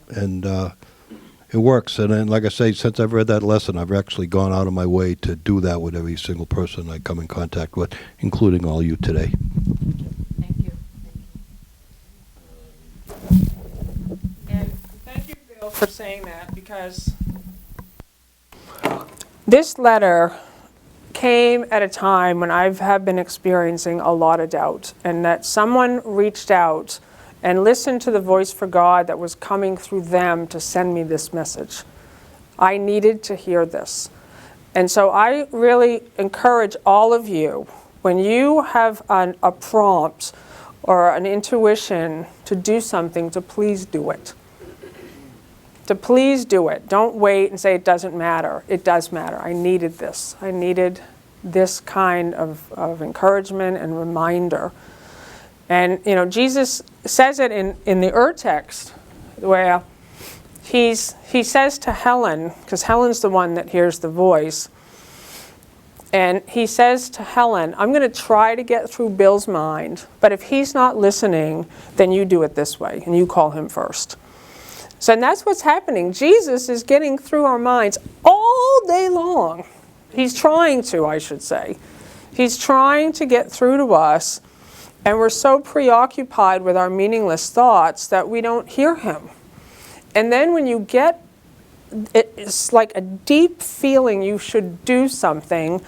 and it works. And then, like I say, since I've read that lesson, I've actually gone out of my way to do that with every single person I come in contact with, including all you today.
Thank you.
And thank you, Bill, for saying that, because this letter came at a time when I have been experiencing a lot of doubt, and that someone reached out and listened to the voice for God that was coming through them to send me this message. I needed to hear this. And so I really encourage all of you, when you have a prompt or an intuition to do something, to please do it. To please do it. Don't wait and say it doesn't matter. It does matter. I needed this. I needed this kind of encouragement and reminder. And, Jesus says it in the text, where he says to Helen, because Helen's the one that hears the voice, and he says to Helen, I'm going to try to get through Bill's mind, but if he's not listening, then you do it this way, and you call him first. So and that's what's happening. Jesus is getting through our minds all day long. He's trying to, I should say. He's trying to get through to us, and we're so preoccupied with our meaningless thoughts that we don't hear him. And then when you get, it's like a deep feeling you should do something,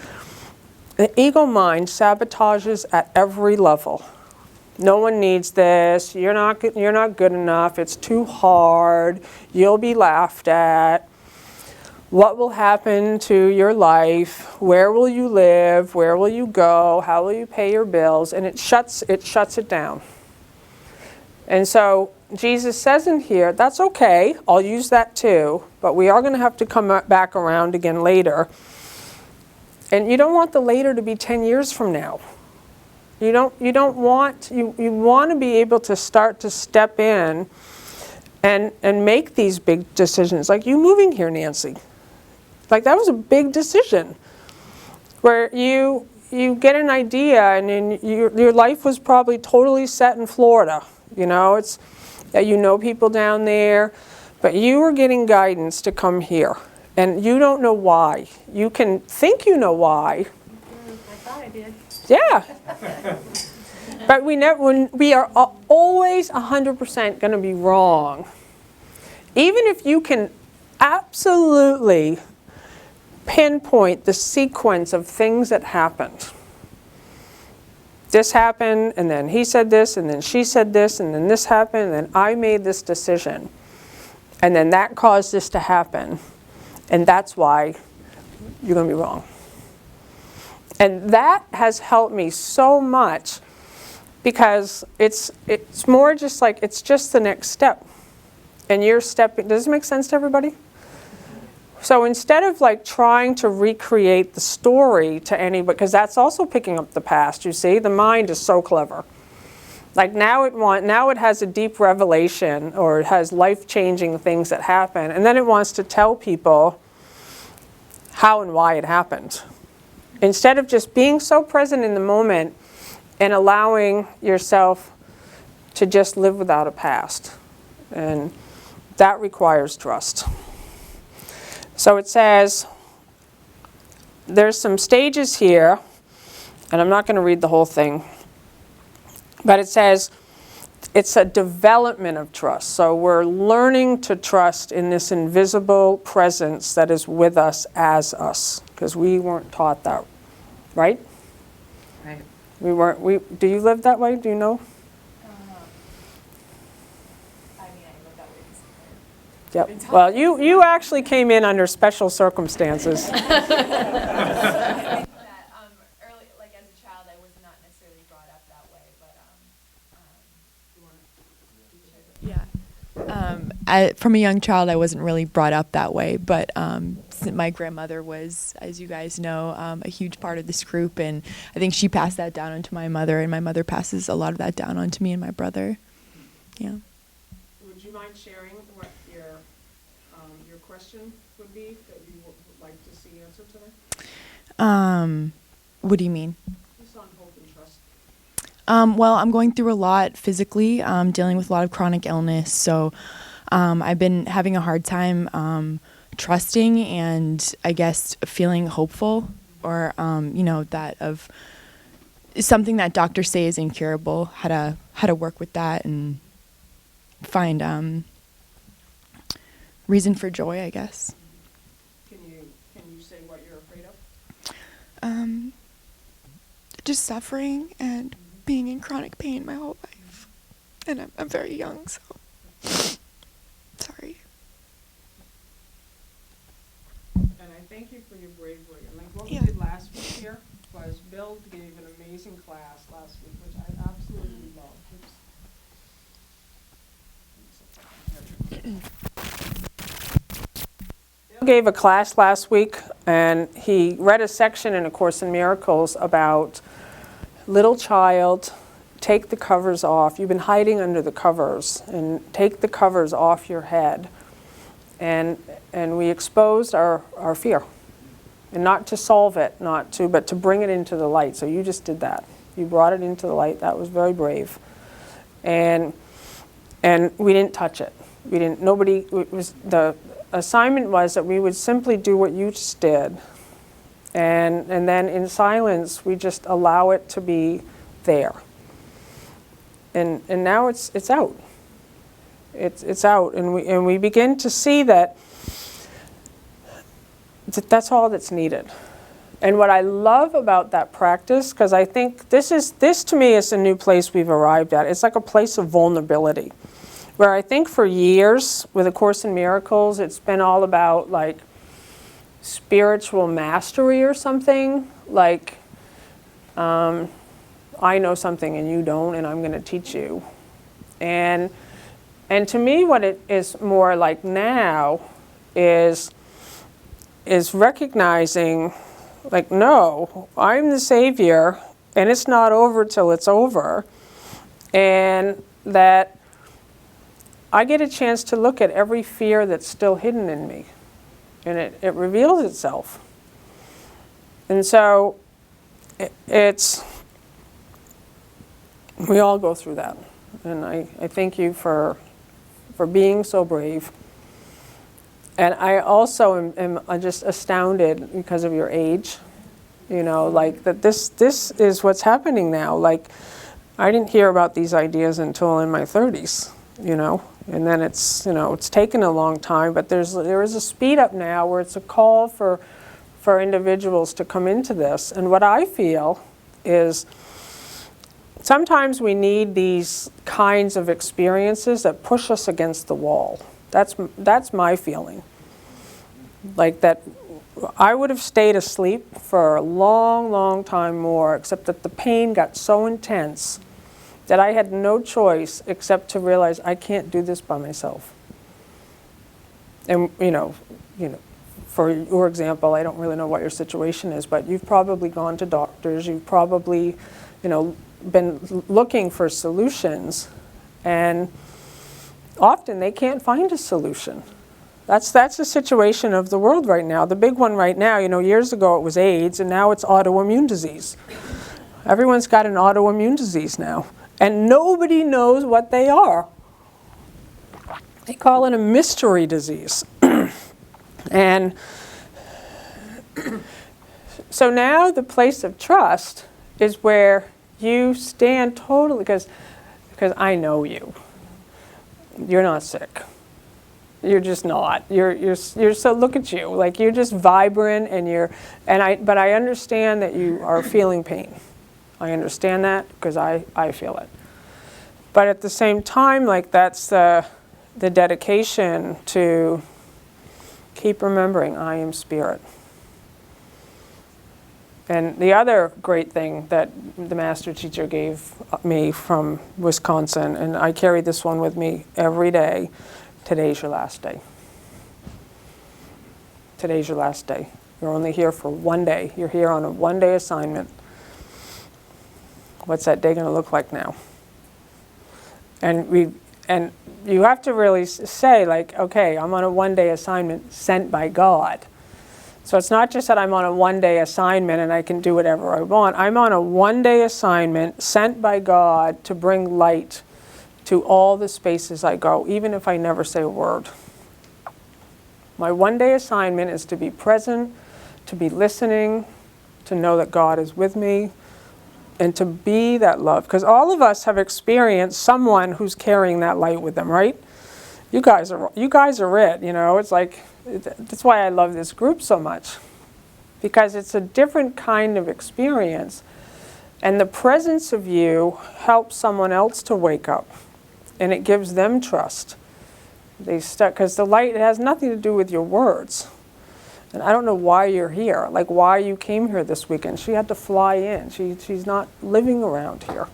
the ego mind sabotages at every level. No one needs this. You're not good enough. It's too hard. You'll be laughed at. What will happen to your life? Where will you live? Where will you go? How will you pay your bills? And it shuts it down. And so Jesus says in here, that's okay. I'll use that too. But we are going to have to come back around again later. And you don't want the later to be 10 years from now. You want to be able to start to step in and make these big decisions. Like you moving here, Nancy. Like that was a big decision where you get an idea, and then your life was probably totally set in Florida. It's people down there, but you were getting guidance to come here, and you don't know why. You can think you know why.
I thought I did.
Yeah. But we are always 100% going to be wrong. Even if you can absolutely pinpoint the sequence of things that happened. This happened, and then he said this, and then she said this, and then this happened, and then I made this decision. And then that caused this to happen. And that's why you're going to be wrong. And that has helped me so much, because it's more just like, it's just the next step. And you're stepping, does this make sense to everybody? So instead of like trying to recreate the story to anybody, because that's also picking up the past, you see, the mind is so clever. Like now it has a deep revelation, or it has life-changing things that happen, and then it wants to tell people how and why it happened. Instead of just being so present in the moment and allowing yourself to just live without a past. And that requires trust. So it says, there's some stages here, and I'm not going to read the whole thing, but it says it's a development of trust. So we're learning to trust in this invisible presence that is with us as us, because we weren't taught that, right?
Right.
Do you live that way? Do you know? Yep. Well, you actually came in under special circumstances.
Early, like as a child, I was not necessarily brought up that way, but from a young child, I wasn't really brought up that way. But
my grandmother was, as you guys know, a huge part of this group, and I think she passed that down onto my mother, and my mother passes a lot of that down onto me and my brother. Yeah.
Would you mind sharing what your question would be that you would like to see answered today?
What do you mean?
Just on hope and trust.
Well, I'm going through a lot physically, dealing with a lot of chronic illness, so I've been having a hard time trusting and I guess feeling hopeful, or that of something that doctors say is incurable. How to work with that and find reason for joy, I guess.
Can you say what you're afraid of?
Just suffering and being in chronic pain my whole life, and I'm very young, so sorry.
And I thank you for your bravery. And like what we did last week here was Bill gave an amazing class last week, which I absolutely loved. Bill gave a class last week, and he read a section in A Course in Miracles about little child, take the covers off. You've been hiding under the covers, and take the covers off your head. And we exposed our fear. And not to solve it, but to bring it into the light. So you just did that. You brought it into the light. That was very brave. And we didn't touch it. The assignment was that we would simply do what you just did. And then in silence, we just allow it to be there. And now it's out. It's out, and we begin to see that that's all that's needed. And what I love about that practice, because I think this to me is a new place we've arrived at. It's like a place of vulnerability, where I think for years with A Course in Miracles, it's been all about like spiritual mastery or something, like I know something and you don't, and I'm going to teach you. And to me, what it is more like now is recognizing, like, no, I'm the Savior, and it's not over till it's over, and that I get a chance to look at every fear that's still hidden in me, and it reveals itself. And so we all go through that, and I thank you for being so brave. And I also am just astounded because of your age, like that this is what's happening now. Like, I didn't hear about these ideas until in my 30s, and then it's taken a long time, but there is a speed up now where it's a call for individuals to come into this. And what I feel is sometimes we need these kinds of experiences that push us against the wall. That's my feeling. Like that I would have stayed asleep for a long, long time more, except that the pain got so intense that I had no choice except to realize I can't do this by myself. And for your example, I don't really know what your situation is, but you've probably gone to doctors, you've probably, been looking for solutions, and often they can't find a solution. That's the situation of the world right now. The big one right now, years ago it was AIDS, and now it's autoimmune disease. Everyone's got an autoimmune disease now, and nobody knows what they are. They call it a mystery disease. And so now the place of trust is where you stand totally, because I know you. You're not sick. You're just not. You're so, look at you, like you're just vibrant, but I understand that you are feeling pain. I understand that because I feel it. But at the same time, like that's the dedication to keep remembering I am spirit. And the other great thing that the master teacher gave me from Wisconsin, and I carry this one with me every day, today's your last day. Today's your last day. You're only here for one day. You're here on a one-day assignment. What's that day going to look like now? And you have to really say, like, okay, I'm on a one-day assignment sent by God. So it's not just that I'm on a one-day assignment and I can do whatever I want. I'm on a one-day assignment sent by God to bring light to all the spaces I go, even if I never say a word. My one-day assignment is to be present, to be listening, to know that God is with me, and to be that love. Because all of us have experienced someone who's carrying that light with them, right? You guys are it, you know. It's like, that's why I love this group so much. Because it's a different kind of experience. And the presence of you helps someone else to wake up. And it gives them trust. Because the light, it has nothing to do with your words. And I don't know why you're here, like why you came here this weekend. She had to fly in. She's not living around here.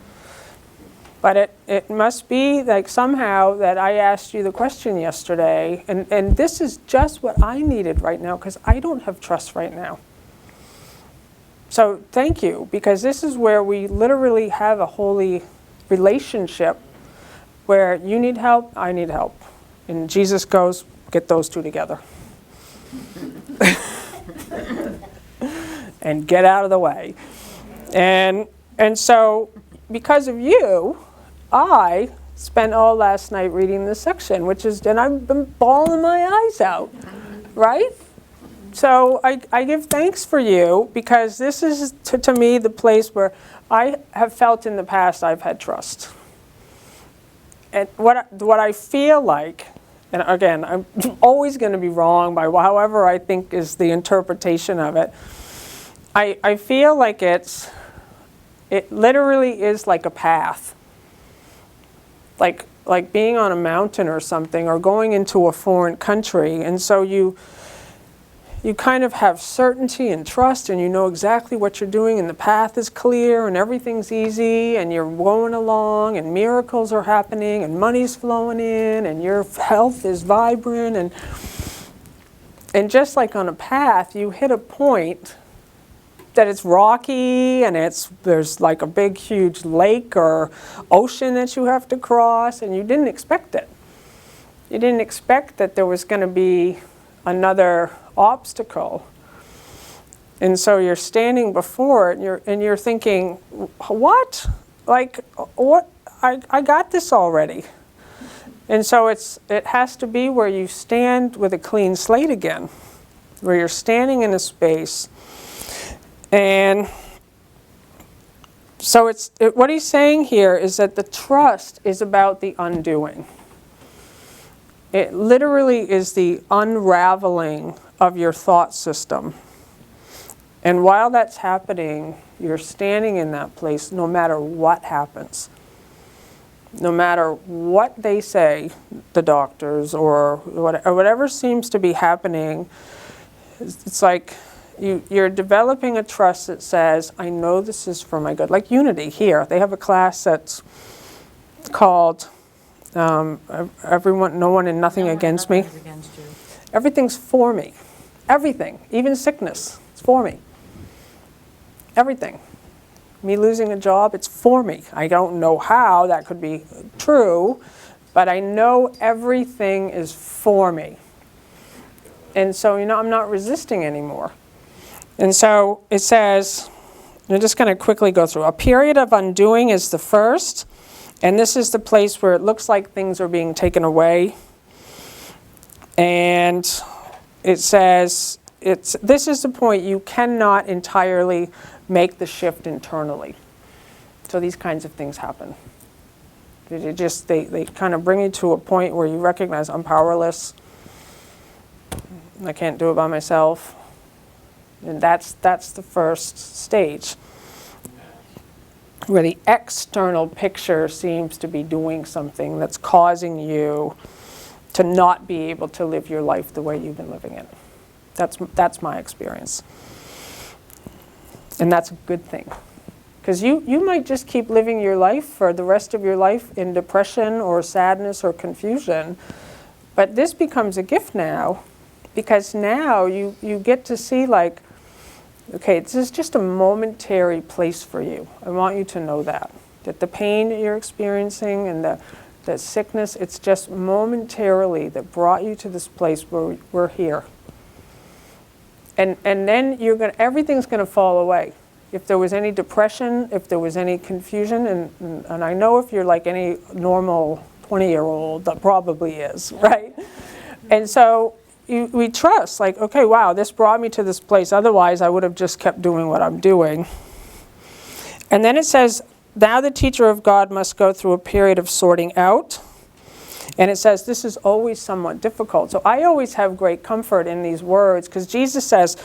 But it must be like somehow that I asked you the question yesterday, and this is just what I needed right now, because I don't have trust right now. So thank you, because this is where we literally have a holy relationship where you need help, I need help. And Jesus goes, get those two together. And get out of the way. And so because of you, I spent all last night reading this section, and I've been bawling my eyes out, right? So I give thanks for you, because this is to me the place where I have felt in the past I've had trust. And what I feel like, and again, I'm always going to be wrong by however I think is the interpretation of it. I feel like it literally is like a path. Like being on a mountain or something, or going into a foreign country. And so you kind of have certainty and trust, and you know exactly what you're doing, and the path is clear, and everything's easy, and you're going along, and miracles are happening, and money's flowing in, and your health is vibrant, and just like on a path, you hit a point that it's rocky, and there's like a big huge lake or ocean that you have to cross, and you didn't expect it. You didn't expect that there was going to be another obstacle. And so you're standing before it, and you're thinking, what? Like, what? I got this already. And so it has to be where you stand with a clean slate again, where you're standing in a space. And so what he's saying here is that the trust is about the undoing. It literally is the unraveling of your thought system. And while that's happening, you're standing in that place no matter what happens. No matter what they say, the doctors, or whatever seems to be happening, it's like you're developing a trust that says, I know this is for my good. Like Unity here, they have a class that's called everyone, no one and nothing against me.
Against you.
Everything's for me. Everything, even sickness, it's for me. Everything. Me losing a job, it's for me. I don't know how that could be true, but I know everything is for me. And so, I'm not resisting anymore. And so it says, I'm just going to quickly go through. A period of undoing is the first, and this is the place where it looks like things are being taken away. And it says, this is the point, you cannot entirely make the shift internally. So these kinds of things happen. They kind of bring you to a point where you recognize I'm powerless. I can't do it by myself. And that's the first stage, where the external picture seems to be doing something that's causing you to not be able to live your life the way you've been living it. That's my experience. And that's a good thing. Because you might just keep living your life for the rest of your life in depression or sadness or confusion. But this becomes a gift now, because now you get to see, like, okay, this is just a momentary place for you. I want you to know that the pain that you're experiencing and the sickness, it's just momentarily that brought you to this place where we're here. And then everything's going to fall away. If there was any depression, if there was any confusion, and I know if you're like any normal 20-year-old, that probably is, right? And so we trust, like, okay, wow, this brought me to this place. Otherwise, I would have just kept doing what I'm doing. And then it says, now the teacher of God must go through a period of sorting out. And it says this is always somewhat difficult. So I always have great comfort in these words, because Jesus says,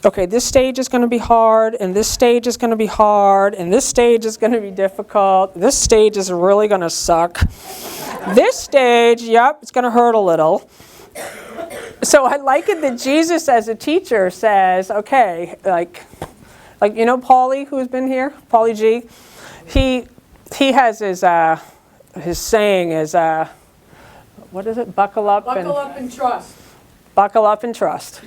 okay, this stage is going to be hard, and this stage is going to be hard, and this stage is going to be difficult. This stage is really going to suck. This stage, yep, it's going to hurt a little. So I like it that Jesus, as a teacher, says, okay, like you know Paulie, who's been here, Paulie G, he has his saying is, what is it? Buckle up and
trust.
Buckle up and trust.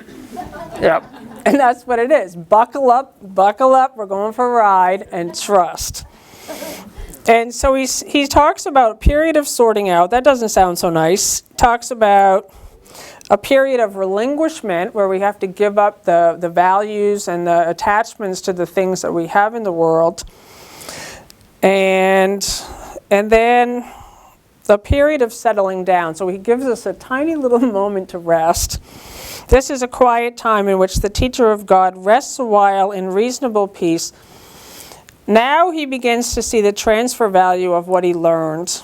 Yep. And that's what it is. Buckle up, we're going for a ride, and trust. And so he talks about a period of sorting out. That doesn't sound so nice. Talks about a period of relinquishment where we have to give up the values and the attachments to the things that we have in the world. And then the period of settling down. So he gives us a tiny little moment to rest. This is a quiet time in which the teacher of God rests a while in reasonable peace. Now he begins to see the transfer value of what he learned.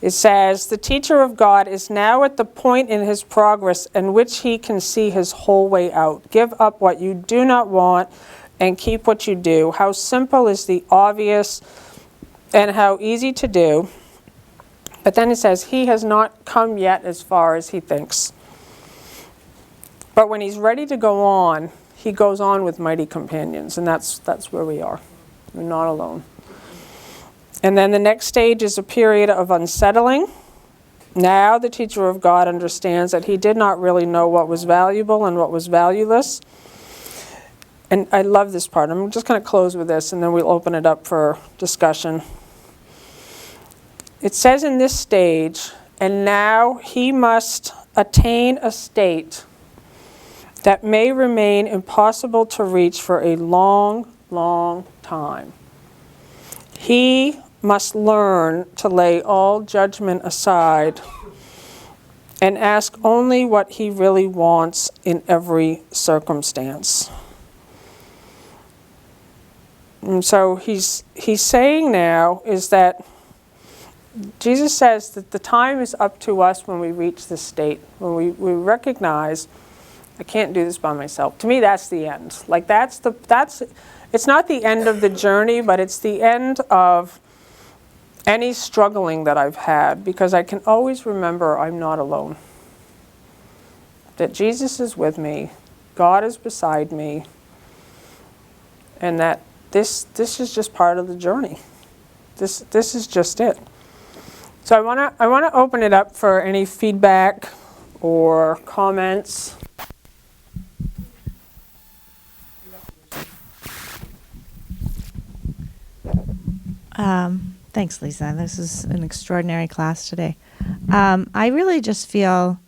It says, the teacher of God is now at the point in his progress in which he can see his whole way out. Give up what you do not want and keep what you do. How simple is the obvious and how easy to do. But then it says, he has not come yet as far as he thinks. But when he's ready to go on, he goes on with mighty companions, and that's where we are. We're not alone. And then the next stage is a period of unsettling. Now the teacher of God understands that he did not really know what was valuable and what was valueless. And I love this part. I'm just going to close with this, and then we'll open it up for discussion. It says in this stage, and now he must attain a state that may remain impossible to reach for a long, long time. He must learn to lay all judgment aside and ask only what he really wants in every circumstance. And so he's saying now is that Jesus says that the time is up to us when we reach this state, when we recognize, I can't do this by myself. To me, that's the end. Like it's not the end of the journey, but it's the end of any struggling that I've had, because I can always remember I'm not alone. That Jesus is with me, God is beside me, and that this is just part of the journey. This is just it. So I want to open it up for any feedback or comments.
Thanks, Lisa. This is an extraordinary class today. I really just feel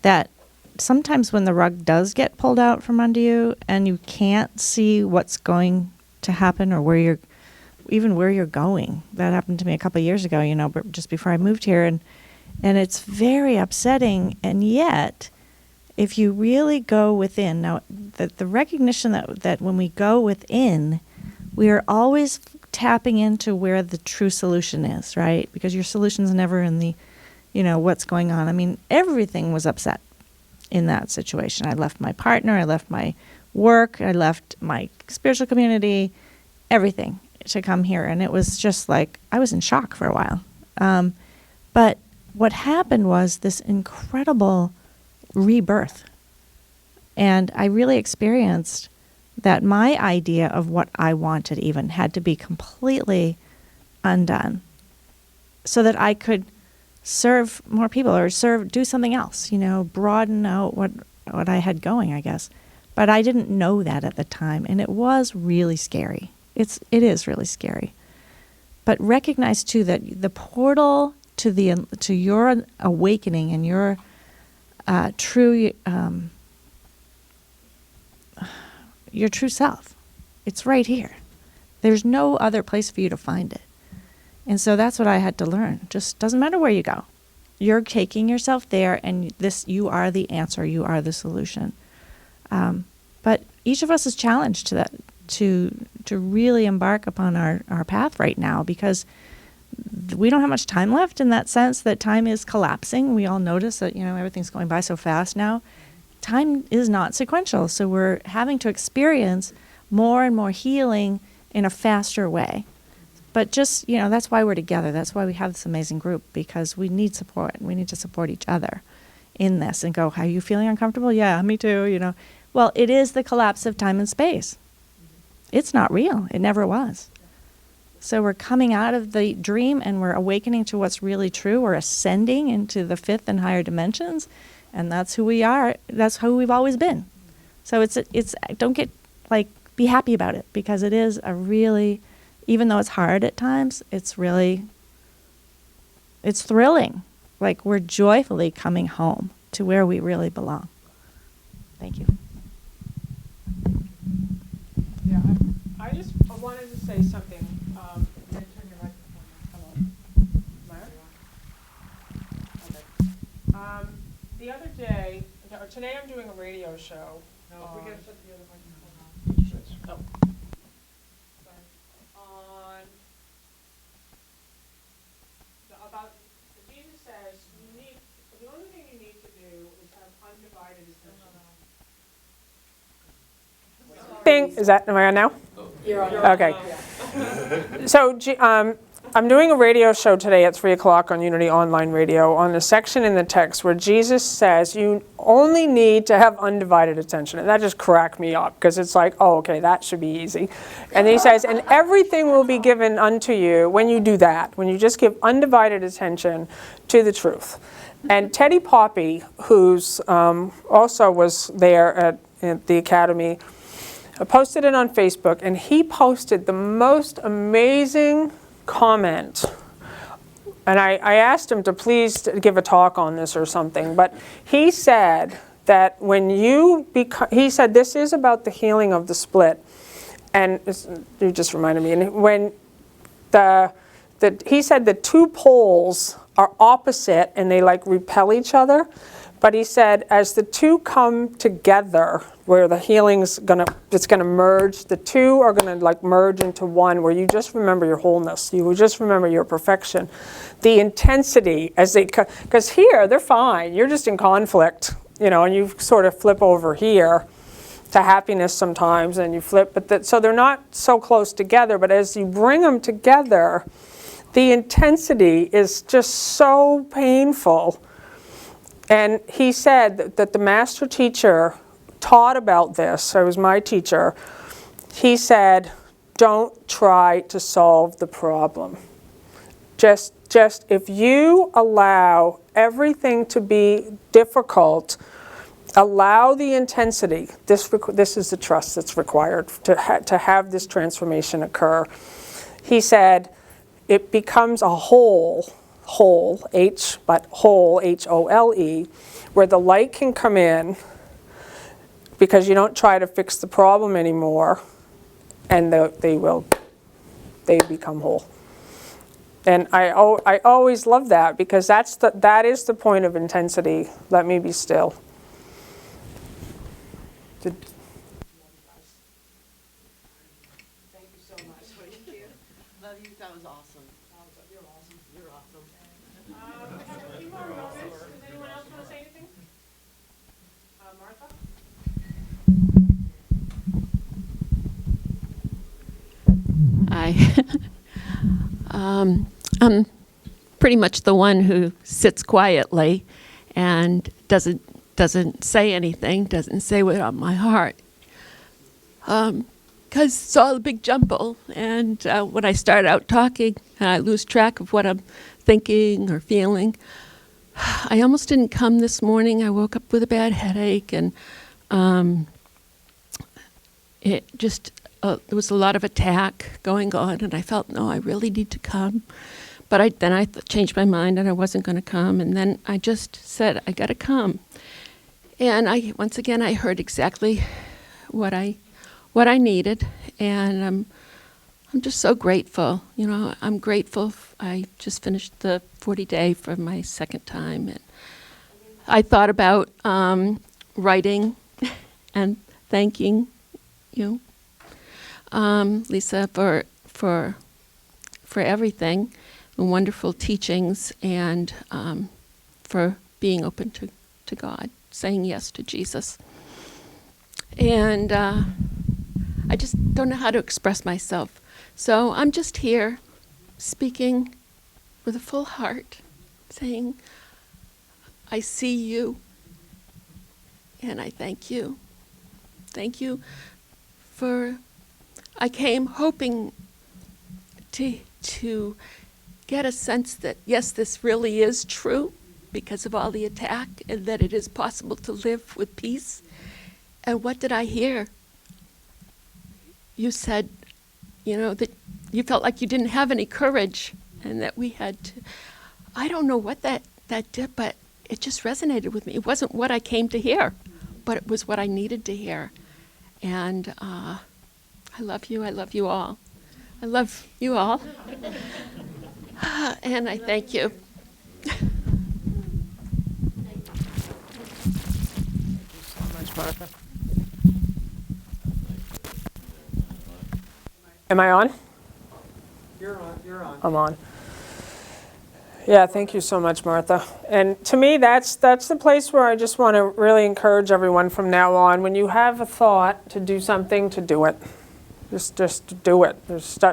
that sometimes when the rug does get pulled out from under you and you can't see what's going to happen or where you're going. That happened to me a couple of years ago, but just before I moved here, and it's very upsetting. And yet, if you really go within, now the recognition that when we go within, we are always tapping into where the true solution is, right? Because your solution's never in the, what's going on. I mean, everything was upset in that situation. I left my partner, I left my work, I left my spiritual community, everything to come here. And it was just like, I was in shock for a while. But what happened was this incredible rebirth. And I really experienced that my idea of what I wanted even had to be completely undone so that I could serve more people or do something else, broaden out what I had going, I guess. But I didn't know that at the time, and it was really scary. It is really scary. But recognize too that the portal to your awakening and your true self, it's right here. There's no other place for you to find it. And so that's what I had to learn. Just doesn't matter where you go. You're taking yourself there, and you are the answer. You are the solution. But each of us is challenged to that, to really embark upon our path right now, because we don't have much time left, in that sense that time is collapsing. We all notice that, everything's going by so fast now. Time is not sequential, so we're having to experience more and more healing in a faster way. But just, that's why we're together. That's why we have this amazing group, because we need support. We need to support each other in this and go, are you feeling uncomfortable? Yeah, me too, Well, it is the collapse of time and space. It's not real. It never was. So we're coming out of the dream and we're awakening to what's really true. We're ascending into the fifth and higher dimensions, and that's who we are. That's who we've always been. So it's don't get, be happy about it, because it is a really, even though it's hard at times, it's thrilling. Like we're joyfully coming home to where we really belong. Thank you.
Yeah, I wanted to say something. Turn your microphone on. Come on. Maya? Okay. The other day, or today I'm doing a radio show. No, we got to shut the other microphone off. Oh. About Jesus says the only thing you need to do is have undivided attention. Am I on now? You're on. Okay. So I'm doing a radio show today at 3 o'clock on Unity Online Radio on a section in the text where Jesus says you only need to have undivided attention. And that just cracked me up, because it's like, oh, okay, that should be easy. And he says, and everything will be given unto you when you do that, when you just give undivided attention to the truth. And Teddy Poppy, who's also was there at the Academy, posted it on Facebook, and he posted the most amazing comment. And I asked him to please give a talk on this or something, but he said that when he said this is about the healing of the split, and you just reminded me, and when he said the two poles are opposite and they repel each other. But he said, as the two come together, where the healing's it's gonna merge, the two are gonna merge into one, where you just remember your wholeness, you will just remember your perfection. The intensity as because here they're fine, you're just in conflict, and you sort of flip over here to happiness sometimes, and you flip, so they're not so close together, but as you bring them together, the intensity is just so painful. And he said that the master teacher taught about this. It was my teacher. He said, don't try to solve the problem. Just if you allow everything to be difficult, allow the intensity. This is the trust that's required to have this transformation occur. He said, it becomes a whole, but whole, H-O-L-E, where the light can come in because you don't try to fix the problem anymore, and they become whole. And I always love that, because that is the point of intensity. Let me be still. Thank you so much. Thank you.
Love you. That was awesome. You're awesome. You're awesome.
I have a few more moments. Does anyone else want to say anything? Martha?
I'm pretty much the one who sits quietly and doesn't say anything, doesn't say what's on my heart. because it's all a big jumble. And when I start out talking, I lose track of what I'm thinking or feeling. I almost didn't come this morning. I woke up with a bad headache, and it just, there was a lot of attack going on, and I felt, no, I really need to come. But then I changed my mind, and I wasn't going to come. And then I just said, I got to come. And once again, I heard exactly what I needed, and I'm just so grateful. You know, I'm grateful. I just finished the 40-day for my second time, and I thought about writing and thanking you, Lisa, for everything, the wonderful teachings, and for being open to God, saying yes to Jesus. And I just don't know how to express myself. So I'm just here speaking with a full heart, saying, I see you, and I thank you. Thank you for, I came hoping to get a sense that, yes, this really is true because of all the attack, and that it is possible to live with peace. And what did I hear? You said, you know, that you felt like you didn't have any courage, and that we had to, I don't know what that did, but it just resonated with me. It wasn't what I came to hear, but it was what I needed to hear. And I love you. I love you all. I love you all. And I thank you.
Am I on?
You're on.
I'm on. Yeah, thank you so much, Martha. And to me, that's the place where I just want to really encourage everyone from now on. When you have a thought to do something, to do it. Just do it.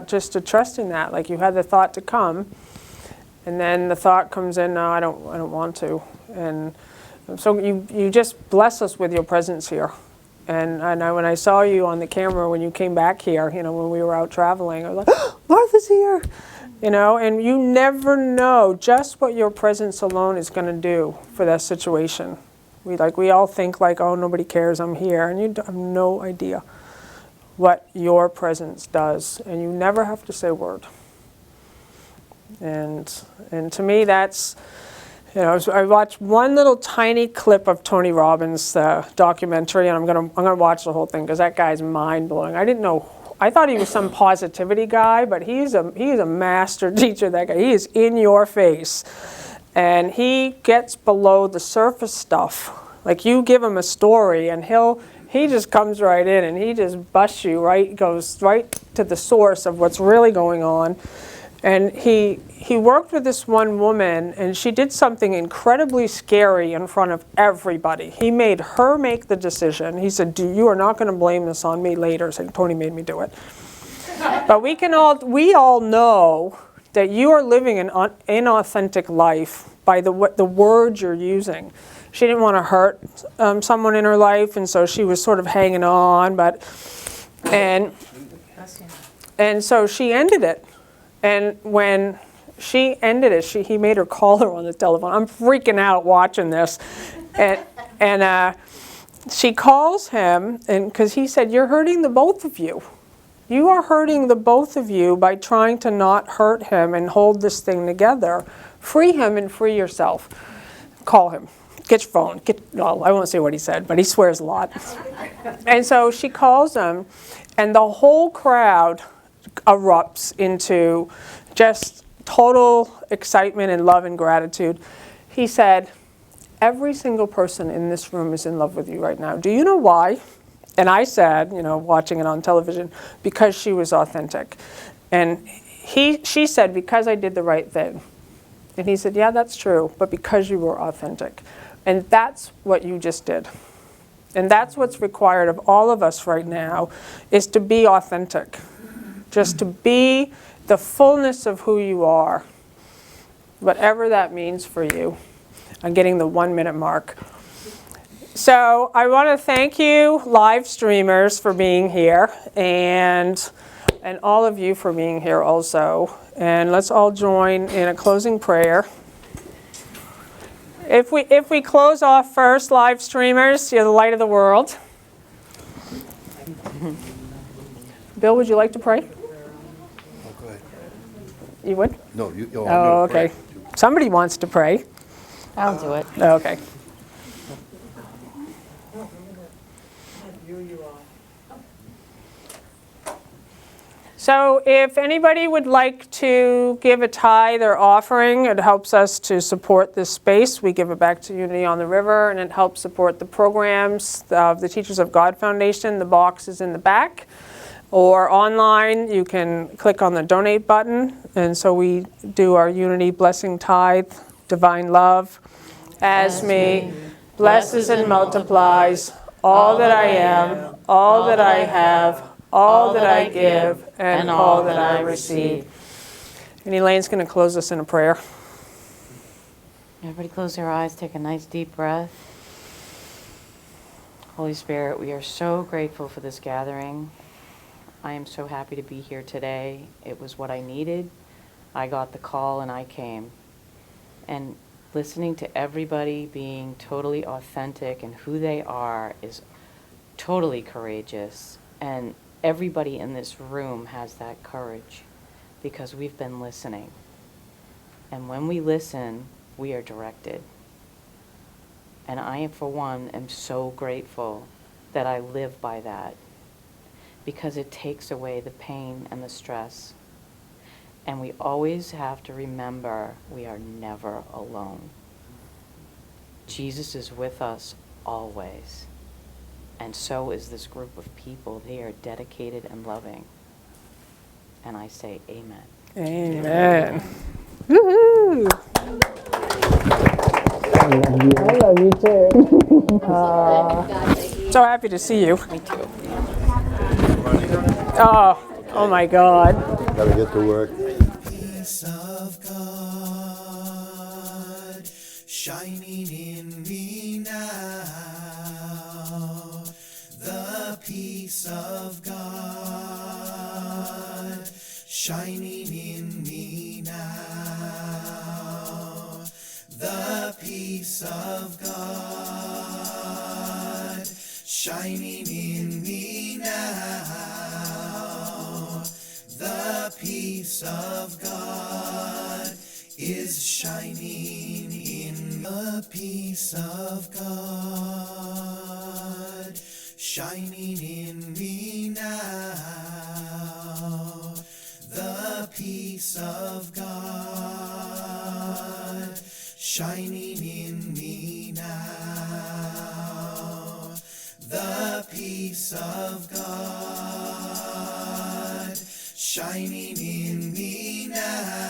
Just to trust in that. Like you had the thought to come, and then the thought comes in, no, I don't want to. And so you just bless us with your presence here. And when I saw you on the camera when you came back here, you know, when we were out traveling, I was like, oh, Martha's here, you know, and you never know just what your presence alone is going to do for that situation. We all think like, oh, nobody cares, I'm here, and you have no idea what your presence does, and you never have to say a word. And to me, that's, you know, I watched one little tiny clip of Tony Robbins' documentary, and I'm gonna watch the whole thing because that guy's mind blowing. I didn't know. I thought he was some positivity guy, but he's a master teacher. That guy, he is in your face, and he gets below the surface stuff. Like you give him a story, and he just comes right in, and he just busts you right, goes right to the source of what's really going on. And he worked with this one woman, and she did something incredibly scary in front of everybody. He made her make the decision. He said, you are not going to blame this on me later. Saying, Tony made me do it. But we all know that you are living an inauthentic life by the words you're using. She didn't want to hurt someone in her life, and so she was sort of hanging on. And so she ended it. And when she ended it, he made her call her on the telephone. I'm freaking out watching this. And she calls him, and because he said, you're hurting the both of you. You are hurting the both of you by trying to not hurt him and hold this thing together. Free him and free yourself. Call him. Get your phone. Well, I won't say what he said, but he swears a lot. And so she calls him, and the whole crowd erupts into just total excitement and love and gratitude. He said, every single person in this room is in love with you right now. Do you know why? And I said, you know, watching it on television, because she was authentic. And she said, because I did the right thing. And he said, yeah, that's true, but because you were authentic. And that's what you just did. And that's what's required of all of us right now, is to be authentic. Just to be the fullness of who you are, whatever that means for you. I'm getting the 1 minute mark. So I want to thank you, live streamers, for being here, and all of you for being here also. And let's all join in a closing prayer. If we close off first, live streamers, you're the light of the world. Bill, would you like to pray?
Oh, go ahead.
You would?
No, you. Oh,
Oh, okay. Somebody wants to pray.
I'll do it.
Okay. So if anybody would like to give a tithe or offering, it helps us to support this space. We give it back to Unity on the River, and it helps support the programs of the Teachers of God Foundation. The box is in the back. Or online, you can click on the donate button. And so we do our Unity Blessing Tithe, Divine Love, as me, blesses and multiplies all that I am, all that I have, all that I give, and all that I receive. And Elaine's going to close us in a prayer.
Everybody close their eyes, take a nice deep breath. Holy Spirit, we are so grateful for this gathering. I am so happy to be here today. It was what I needed. I got the call and I came. And listening to everybody being totally authentic and who they are is totally courageous. And everybody in this room has that courage because we've been listening. And when we listen, we are directed. And I, for one, am so grateful that I live by that because it takes away the pain and the stress. And we always have to remember we are never alone. Jesus is with us always. And so is this group of people. They are dedicated and loving. And I say amen.
Amen. Woohoo! I love you too. So happy to see you.
Me too.
Oh my God.
Gotta get to work.
Peace of God shining in me now. The peace of God shining in me now. The peace of God shining in me now. The peace of God is shining in the peace of God shining in me now. The peace of God shining in me now. The peace of God shining in me now.